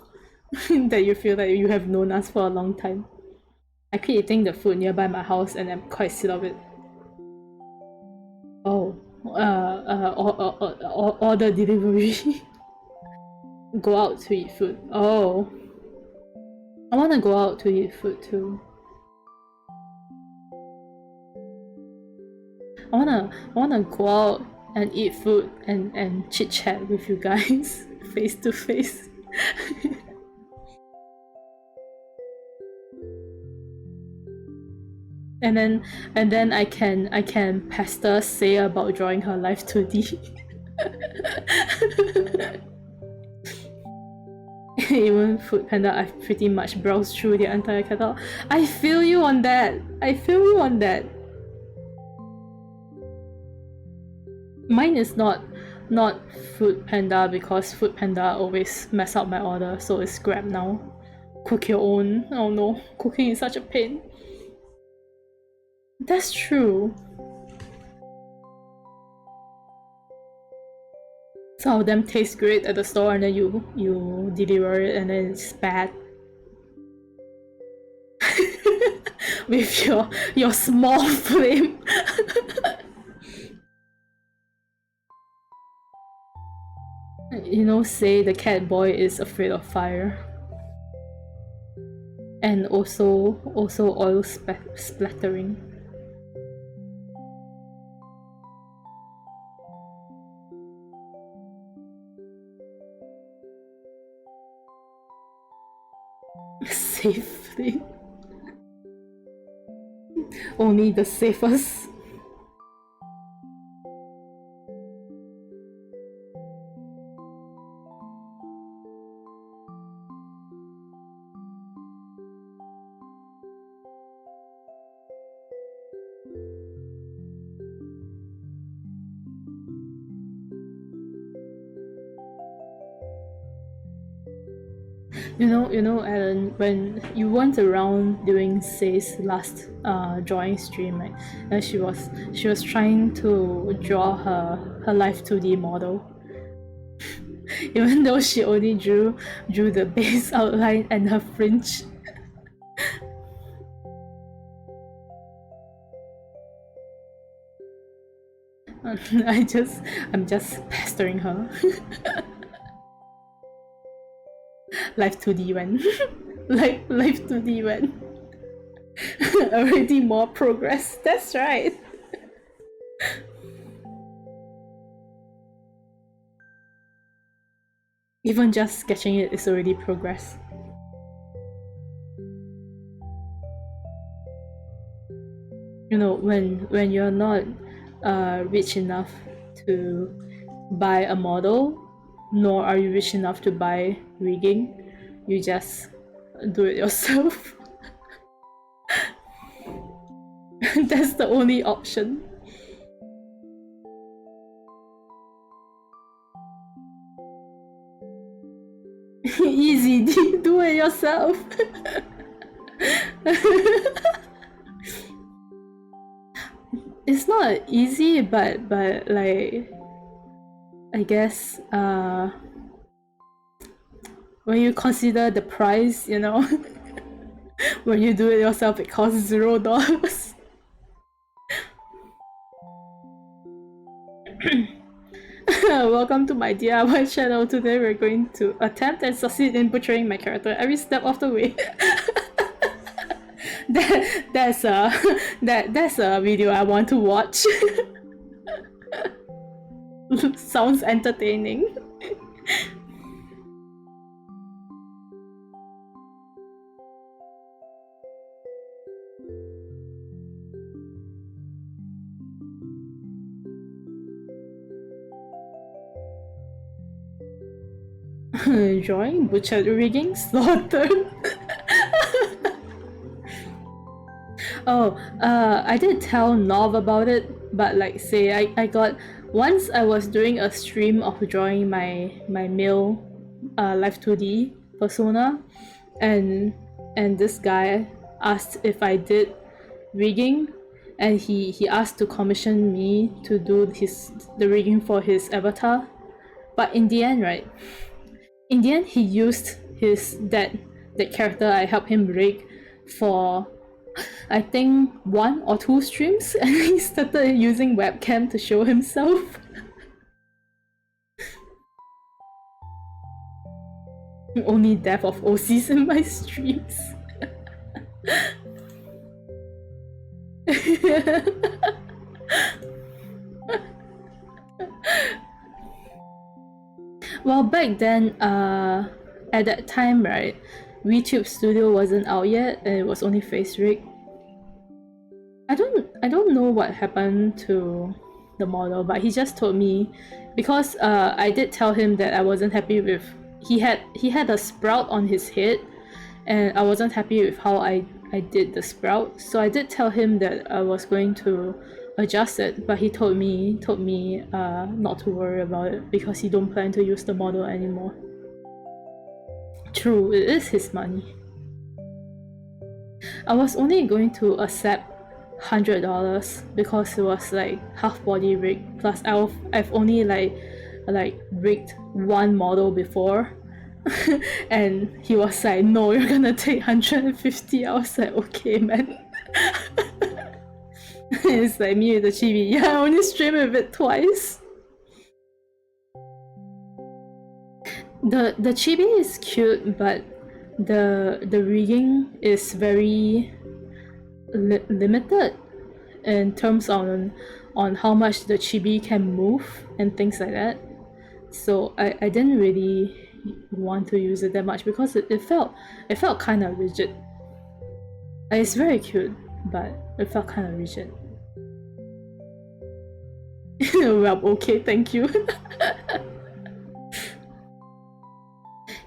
that you feel like you have known us for a long time. I keep eating the food nearby my house and I'm quite sick of it. Oh, order delivery. Go out to eat food. Oh, I want to go out to eat food too. I wanna go out and eat food and chit chat with you guys face to face. And then I can pester Say about drawing her life 2D. Even Food Panda, I've pretty much browsed through the entire catalog. I feel you on that. Mine is not Food Panda because Food Panda always mess up my order, so it's Grab now. Cook your own. Oh no, cooking is such a pain. That's true. Some of them taste great at the store and then you deliver it and then it's bad. With your small flame. You know, Say the cat boy is afraid of fire. And also oil splattering. Safely. Only the safest. You know, Alan, when you went around during Say's last drawing stream, right? And she was trying to draw her life 2D model. Even though she only drew the base outline and her fringe. I'm just pestering her. Life 2D when. Life 2D when. Already more progress. That's right. Even just sketching it is already progress. You know, when you're not rich enough to buy a model, nor are you rich enough to buy rigging, you just do it yourself. That's the only option. Easy, do it yourself. It's not easy, but like, I guess when you consider the price, you know, when you do it yourself, it costs $0. Welcome to my DIY channel. Today we're going to attempt and succeed in butchering my character every step of the way. That's a video I want to watch. Sounds entertaining. Drawing, butchered, rigging, slaughtered. I did tell Nov about it, but like say I got once I was doing a stream of drawing my male live 2D persona, and this guy asked if I did rigging, and he asked to commission me to do the rigging for his avatar. But in the end, right? In the end, he used that character I helped him rig for I think 1 or 2 streams, and he started using webcam to show himself. Only death of OCs in my streams. Well, back then, at that time, right, YouTube Studio wasn't out yet, and it was only face rig. I don't know what happened to the model, but he just told me, because I did tell him that I wasn't happy with he had a sprout on his head, and I wasn't happy with how I did the sprout. So I did tell him that I was going to adjust it, but he told me not to worry about it because he don't plan to use the model anymore. True, it is his money. I was only going to accept $100 because it was like half body rig, plus I've only like rigged one model before. And he was like, no, you're gonna take 150. I was like, okay, man. It's like me with the chibi. Yeah, I only streamed with it twice. The chibi is cute, but the rigging is very limited in terms on how much the chibi can move and things like that. So I didn't really want to use it that much because it felt kind of rigid. It's very cute, but it felt kind of rigid. Well, okay, thank you.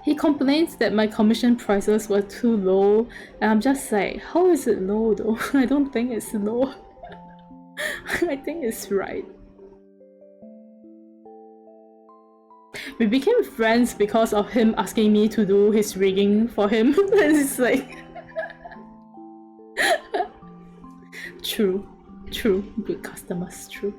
He complains that my commission prices were too low, and I'm just like, how is it low though? I don't think it's low. I think it's right. We became friends because of him asking me to do his rigging for him. And it's like... True. Good customers, true.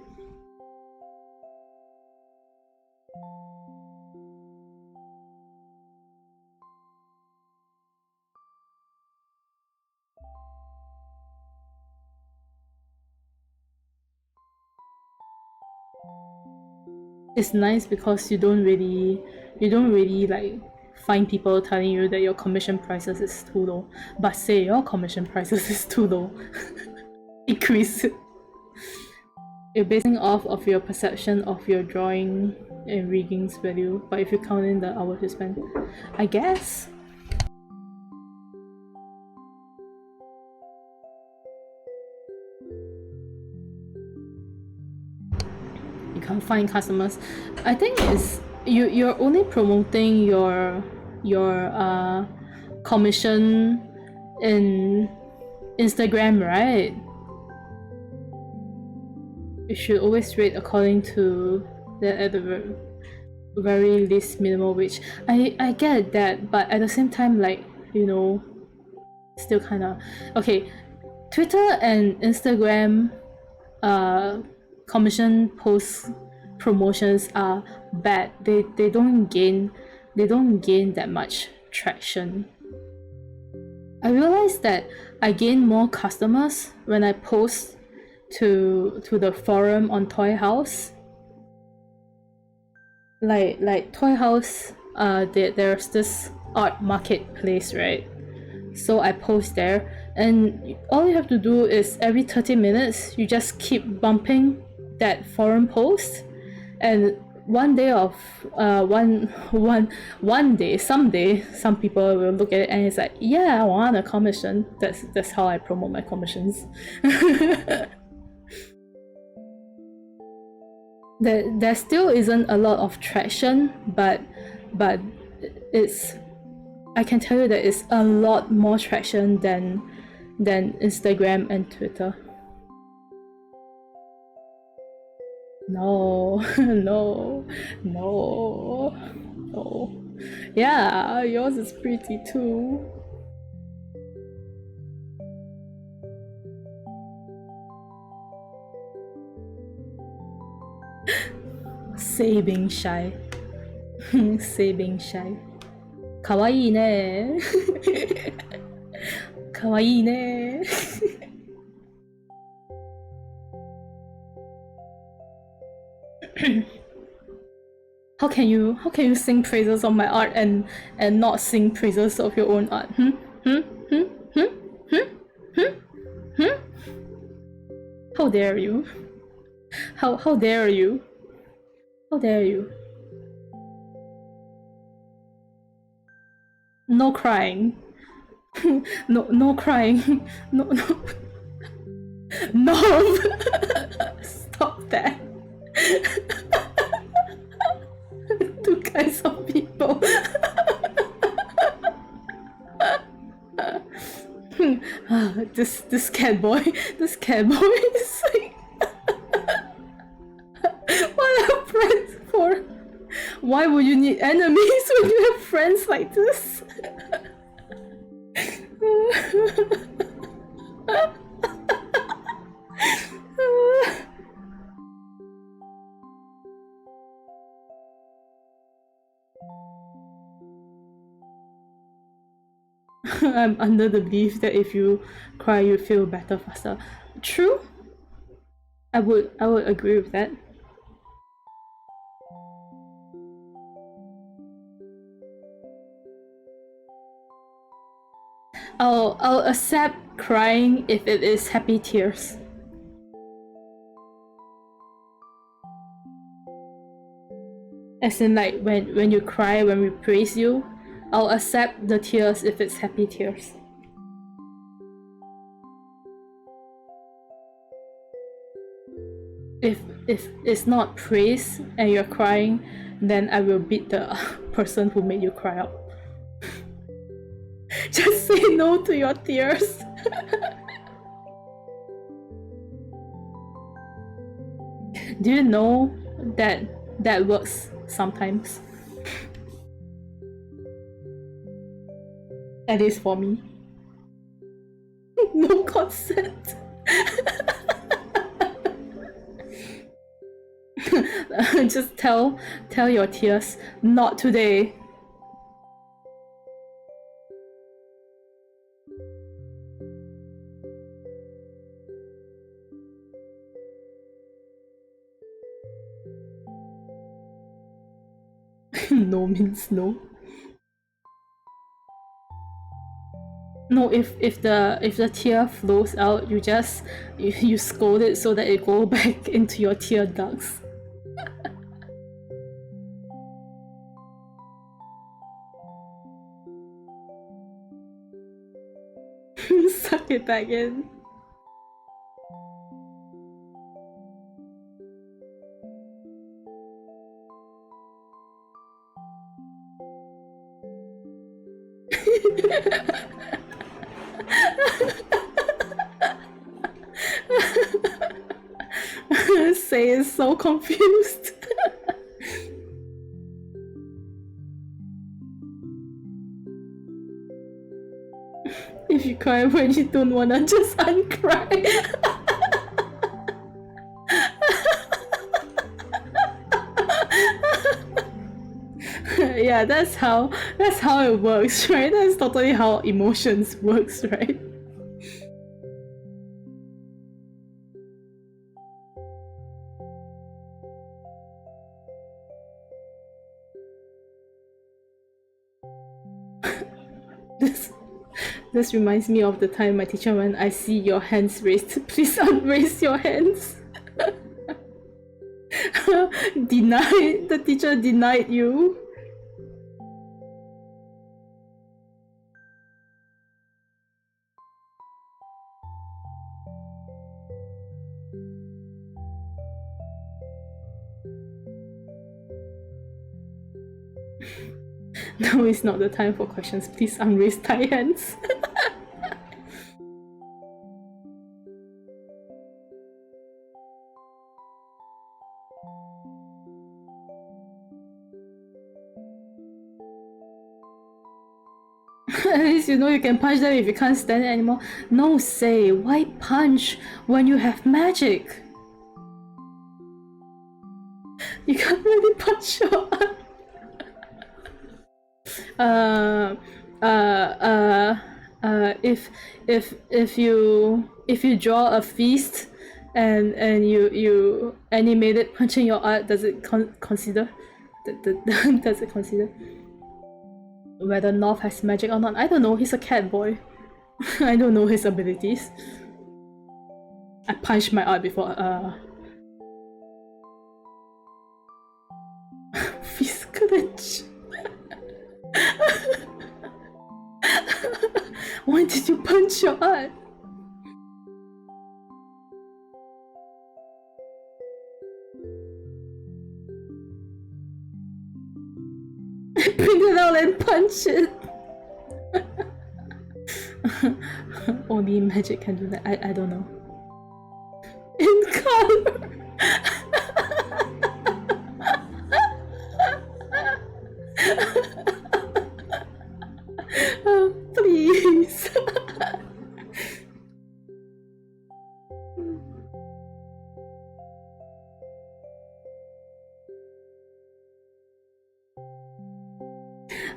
It's nice because you don't really like find people telling you that your commission prices is too low. But say your commission prices is too low. Increase it. You're basing off of your perception of your drawing and rigging's value, but if you count in the hours you spend, I guess. You can't find customers. I think it's you're only promoting your commission in Instagram, right? You should always rate according to at the very least minimal wage. I get that, but at the same time, like, you know, still kind of okay. Twitter and Instagram commission post promotions are bad. They don't gain that much traction. I realized that I gain more customers when I post to the forum on Toy House. Like Toy House, there's this art marketplace, right? So I post there, and all you have to do is every 30 minutes you just keep bumping that forum post, and one day someday some people will look at it and it's like, yeah, I want a commission. That's how I promote my commissions. There still isn't a lot of traction, but it's, I can tell you that it's a lot more traction than than Instagram and Twitter. No, no, no, no. Yeah, yours is pretty too. Say being shy. Say being shy. かわいいね。かわいいね。How can you sing praises of my art and not sing praises of your own art? How dare you? How dare you? How dare you? No crying. No crying. No. No. Stop that. Two kinds of people. This cat boy is like, what are friends for? Why would you need enemies when you have friends like this? I'm under the belief that if you cry, you feel better faster. True. I would agree with that. I'll accept crying if it is happy tears. As in, like, when you cry when we praise you, I'll accept the tears if it's happy tears. If it's not praise and you're crying, then I will beat the person who made you cry out. Just say no to your tears. Do you know that works sometimes? At least for me. No consent. Just tell your tears, not today. No means no. No, if the tear flows out, you scold it so that it go back into your tear ducts. Suck it back in. Say is so confused. If you cry when you don't wanna, just uncry. Yeah, that's how it works, right? That's totally how emotions works, right? This reminds me of the time my teacher when I see your hands raised, please unraise your hands. The teacher denied you. Now is not the time for questions. Please unraise thy hands. you know you can punch them if you can't stand it anymore. No, say, why punch when you have magic? You can't really punch your art. If you draw a feast and you animate it punching your art, does it consider? Does it consider whether North has magic or not? I don't know. He's a cat boy. I don't know his abilities. I punched my art before. Fist glitch. Why did you punch your art? Print it out and punch it. Only magic can do that. I don't know. In color. Please.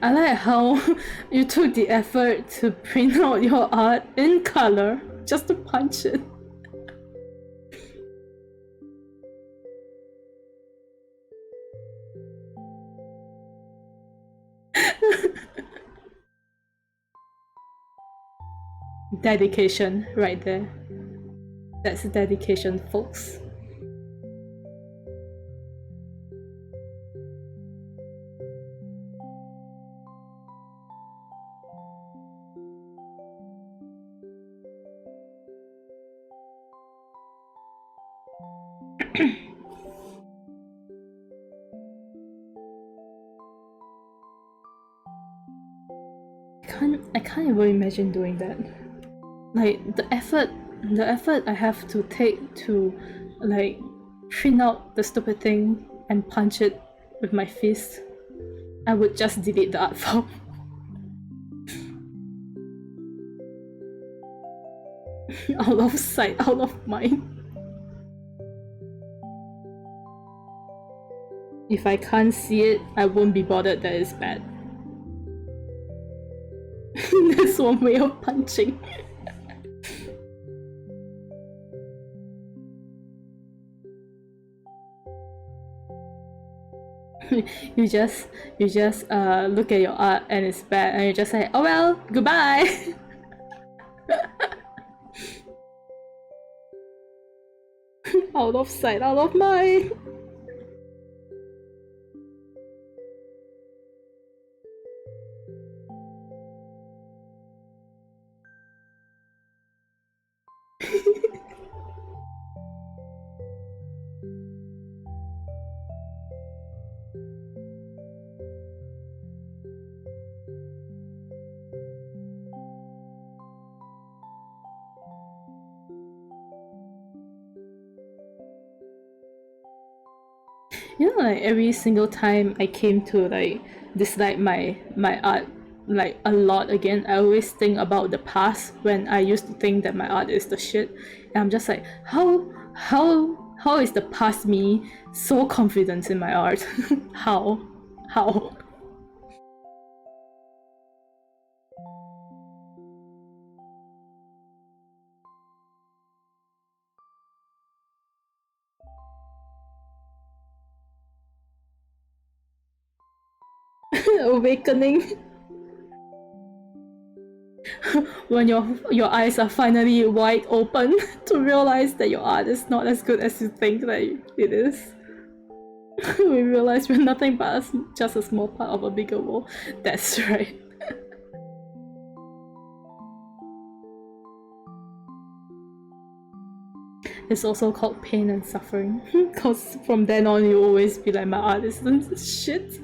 I like how you took the effort to print out your art in color just to punch it. Dedication right there. That's dedication, folks. I can't even imagine doing that. Like the effort I have to take to like print out the stupid thing and punch it with my fist. I would just delete the art file. Out of sight, out of mind. If I can't see it, I won't be bothered that it's bad. That's one way of punching. you just look at your art and it's bad and you just say, oh well, goodbye. Out of sight, out of mind. You know, like every single time I came to like dislike my art like a lot again, I always think about the past when I used to think that my art is the shit, and I'm just like, how is the past me so confident in my art? how? Awakening. When your eyes are finally wide open to realize that your art is not as good as you think that it is. We realize we're nothing but just a small part of a bigger world. That's right. It's also called pain and suffering, because from then on you always be like, my art isn't shit.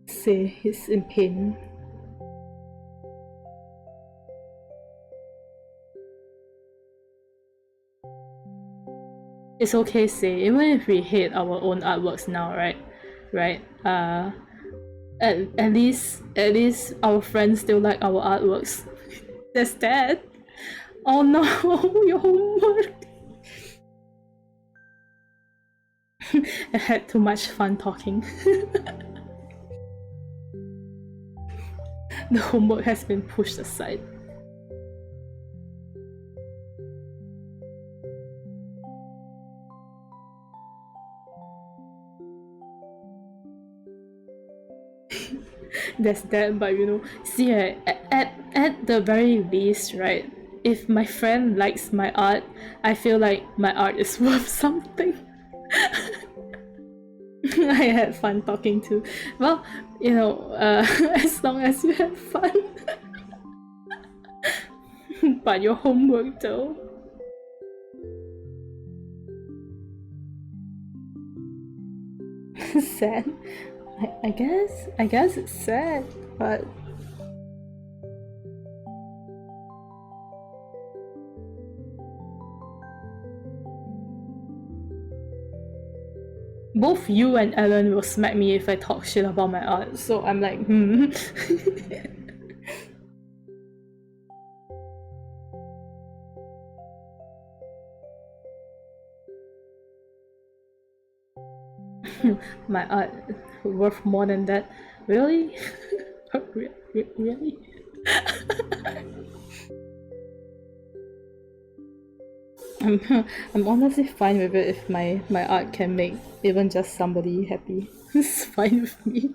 Say he's in pain. It's okay, say, even if we hate our own artworks now, right? At least our friends still like our artworks. There's that. Oh no, your homework. I had too much fun talking. The homework has been pushed aside. There's that, but you know, see, at the very least, right? If my friend likes my art, I feel like my art is worth something. I had fun talking to. Well, you know, as long as you have fun. But your homework, though. Sad. I guess it's sad, but both you and Ellen will smack me if I talk shit about my art, so I'm like, my art worth more than that. Really? Really? I'm honestly fine with it if my art can make even just somebody happy. It's fine with me.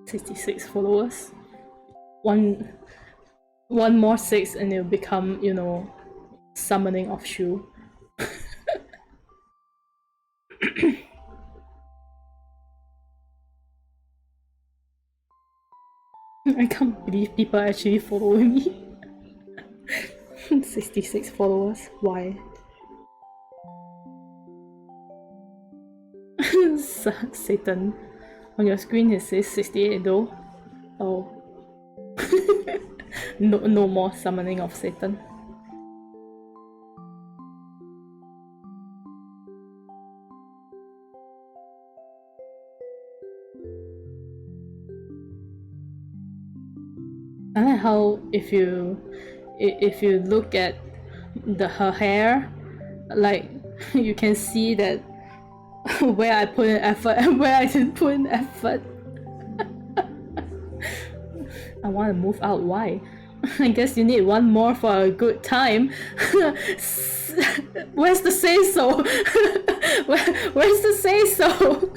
$66 followers. One more 6 and it'll become, you know, summoning of Shu. I can't believe people are actually following me. 66 followers, why? Satan. On your screen it says 68 though. Oh. No more summoning of Satan. I like how if you look at her hair, like you can see that where I put in effort and where I didn't put in effort. I want to move out. Why? I guess you need one more for a good time. Where's the say so? Where's the say so?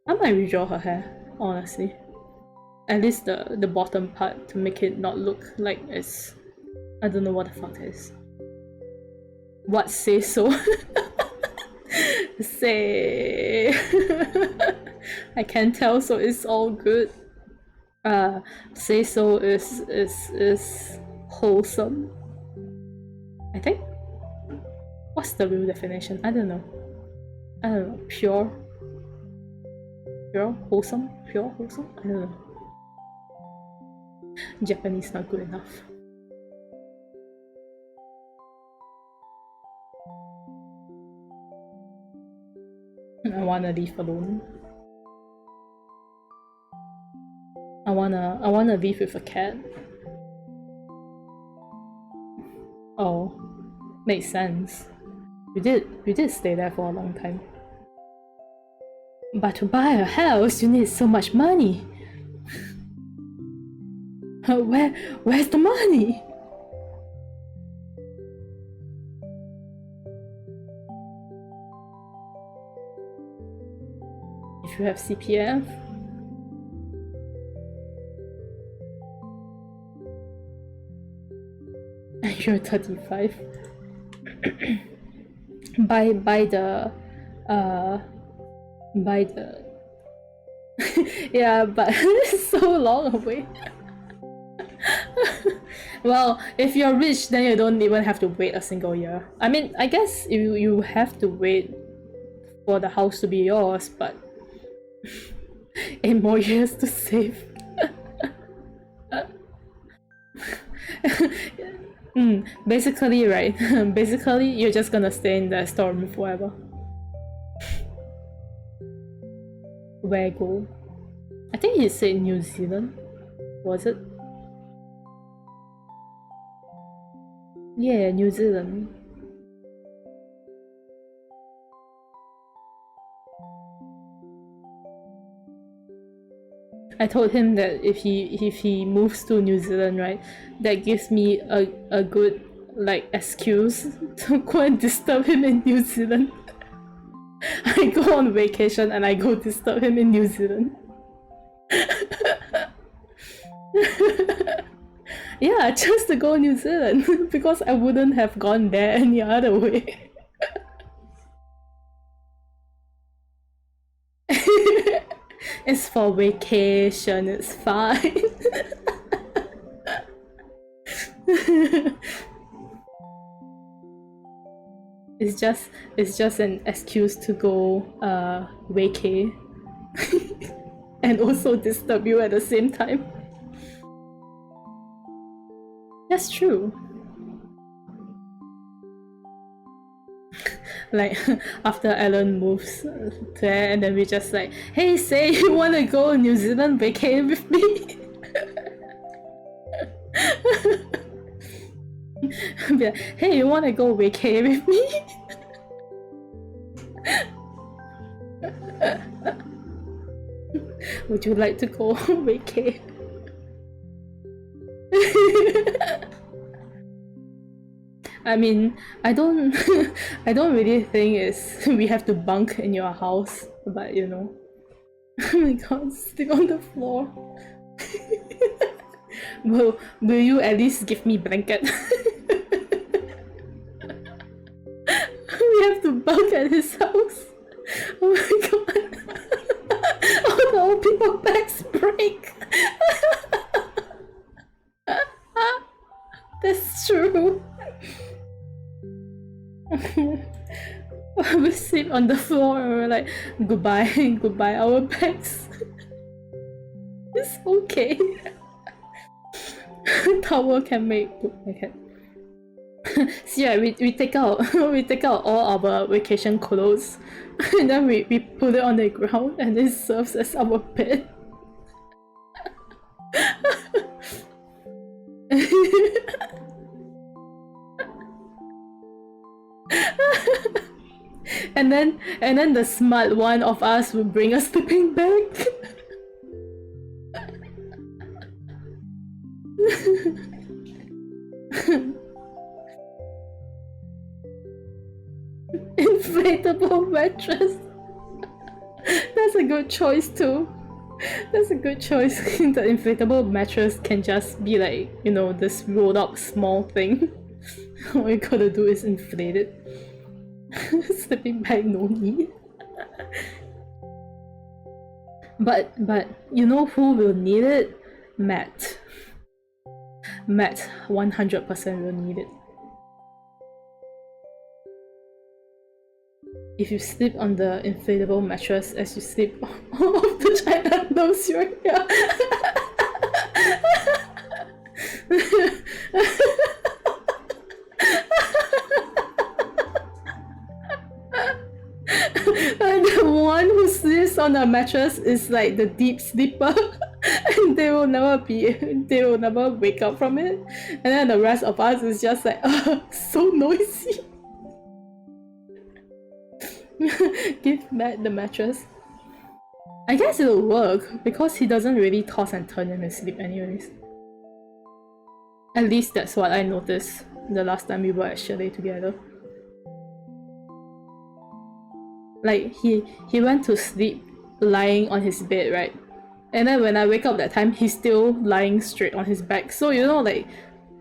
I might redraw her hair, honestly. At least the bottom part to make it not look like it's... I don't know what the fuck it is. What say so? Say... I can't tell, so it's all good. Say so is wholesome, I think. What's the real definition? I don't know. Pure, wholesome, pure, wholesome. I don't know. Japanese not good enough. I wanna leave alone. I wanna leave with a cat. Oh, makes sense. We did stay there for a long time. But to buy a house, you need so much money. Where's the money? If you have CPF. And you're 35. By the yeah, but it's so long away. Well, if you're rich, then you don't even have to wait a single year. I mean, I guess you have to wait for the house to be yours, but 8 more years to save. Basically, right? Basically, you're just gonna stay in that storm forever. Where go? I think he said New Zealand. Was it? Yeah, New Zealand. I told him that if he moves to New Zealand, right, that gives me a good like excuse to go and disturb him in New Zealand. I go on vacation and I go disturb him in New Zealand. Yeah, just to go New Zealand because I wouldn't have gone there any other way. It's for vacation, it's fine. It's just an excuse to go vacay and also disturb you at the same time. That's true. Like after Alan moves there, and then we just like, hey, say you wanna go New Zealand vacay with me? Be like, hey, you wanna go vacay with me? Would you like to go vacay? I mean, I don't really think we have to bunk in your house, but you know. Oh my god, sleep on the floor. Will you at least give me blanket? We have to bunk at his house. Oh my god. All the old people backs break. That's true. We sleep on the floor and we're like, goodbye our backs. It's okay. Towel can make okay. See, yeah, we take out all our vacation clothes and then we put it on the ground and it serves as our bed. and then the smart one of us will bring a sleeping bag. Inflatable mattress. That's a good choice too. That's a good choice. The inflatable mattress can just be like, you know, this rolled up small thing. All you gotta do is inflate it. Sleeping bag, no need. But you know who will need it? Matt. Matt 100% will need it. If you sleep on the inflatable mattress as you sleep off the China knows you're here. And the one who sleeps on the mattress is like the deep sleeper. And they will never wake up from it. And then the rest of us is just like, so noisy. Give Matt the mattress. I guess it'll work because he doesn't really toss and turn in his sleep anyways. At least that's what I noticed the last time we were at chalet together. Like he went to sleep lying on his bed, right? And then when I wake up that time, he's still lying straight on his back. So you know, like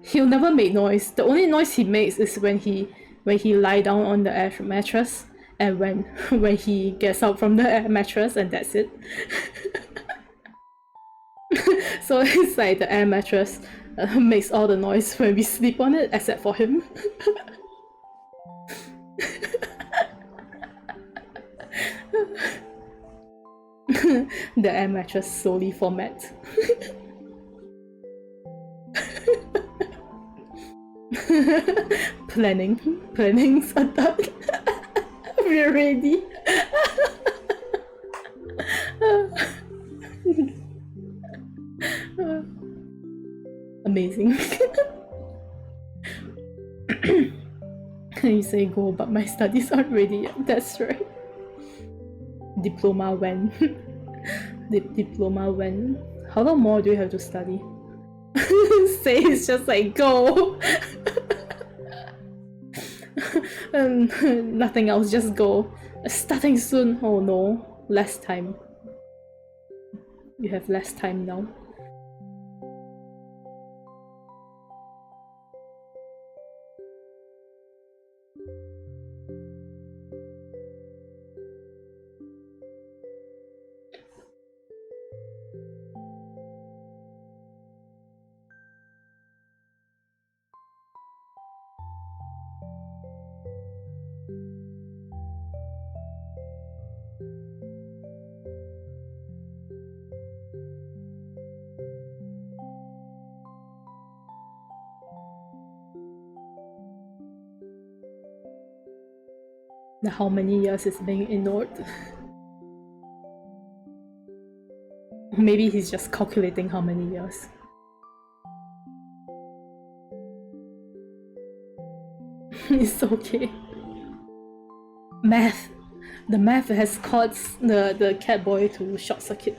he'll never make noise. The only noise he makes is when he lie down on the air mattress, and when he gets up from the air mattress, and that's it. So it's like the air mattress makes all the noise when we sleep on it, except for him. The air mattress solely for Matt. Plannings are done. We're ready. Amazing. You say go, but my studies aren't ready yet. That's right. Diploma when? Diploma when? How long more do you have to study? Say it's just like go. Nothing else, just go. Starting soon. Oh no, less time. You have less time now. How many years is being ignored? Maybe he's just calculating how many years. It's okay. Math. The math has caused the cat boy to short circuit.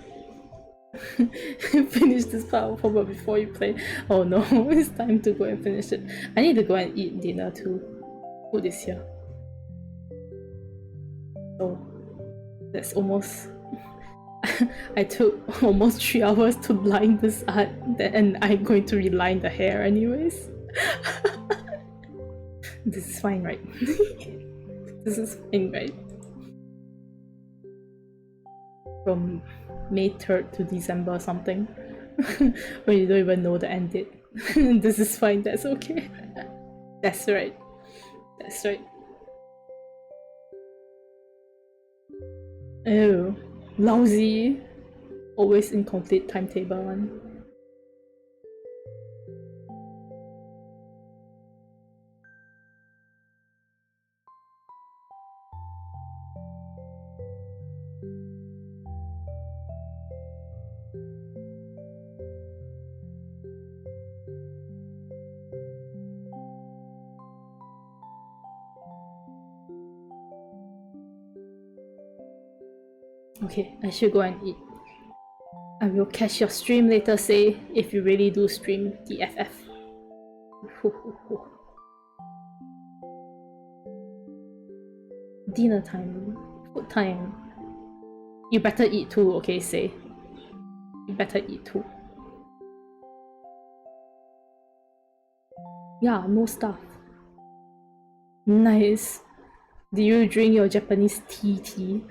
Finish this part of homework before you play. Oh no, it's time to go and finish it. I need to go and eat dinner too. Food is here. So that's almost I took almost 3 hours to line this art, and I'm going to reline the hair anyways. This is fine, right? This is fine, right? From May 3rd to December something. When you don't even know the end date. This is fine, that's okay. That's right. That's right. Oh, lousy. Always incomplete timetable one. Okay, I should go and eat. I will catch your stream later, say, if you really do stream the FF. Dinner time. Food time. You better eat too, okay, say. You better eat too. Yeah, no stuff. Nice. Do you drink your Japanese tea?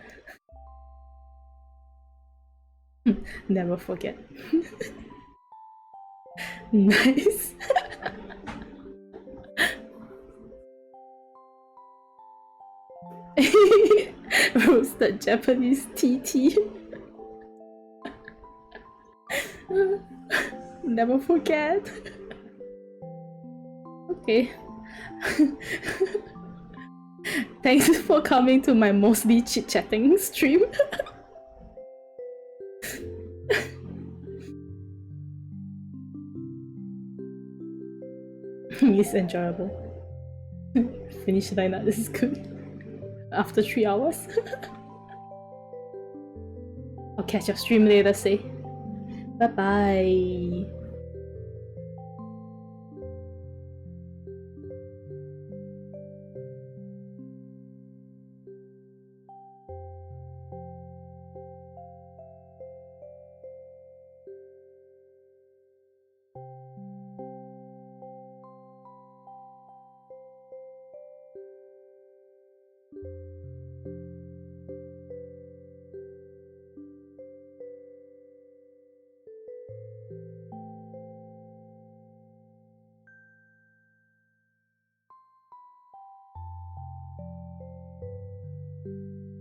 Never forget. Nice. Roasted Japanese tea. Never forget. Okay. Thanks for coming to my mostly chit-chatting stream. It's enjoyable. Finish the lineup, this is good. After 3 hours. I'll catch your stream later, say. Bye bye.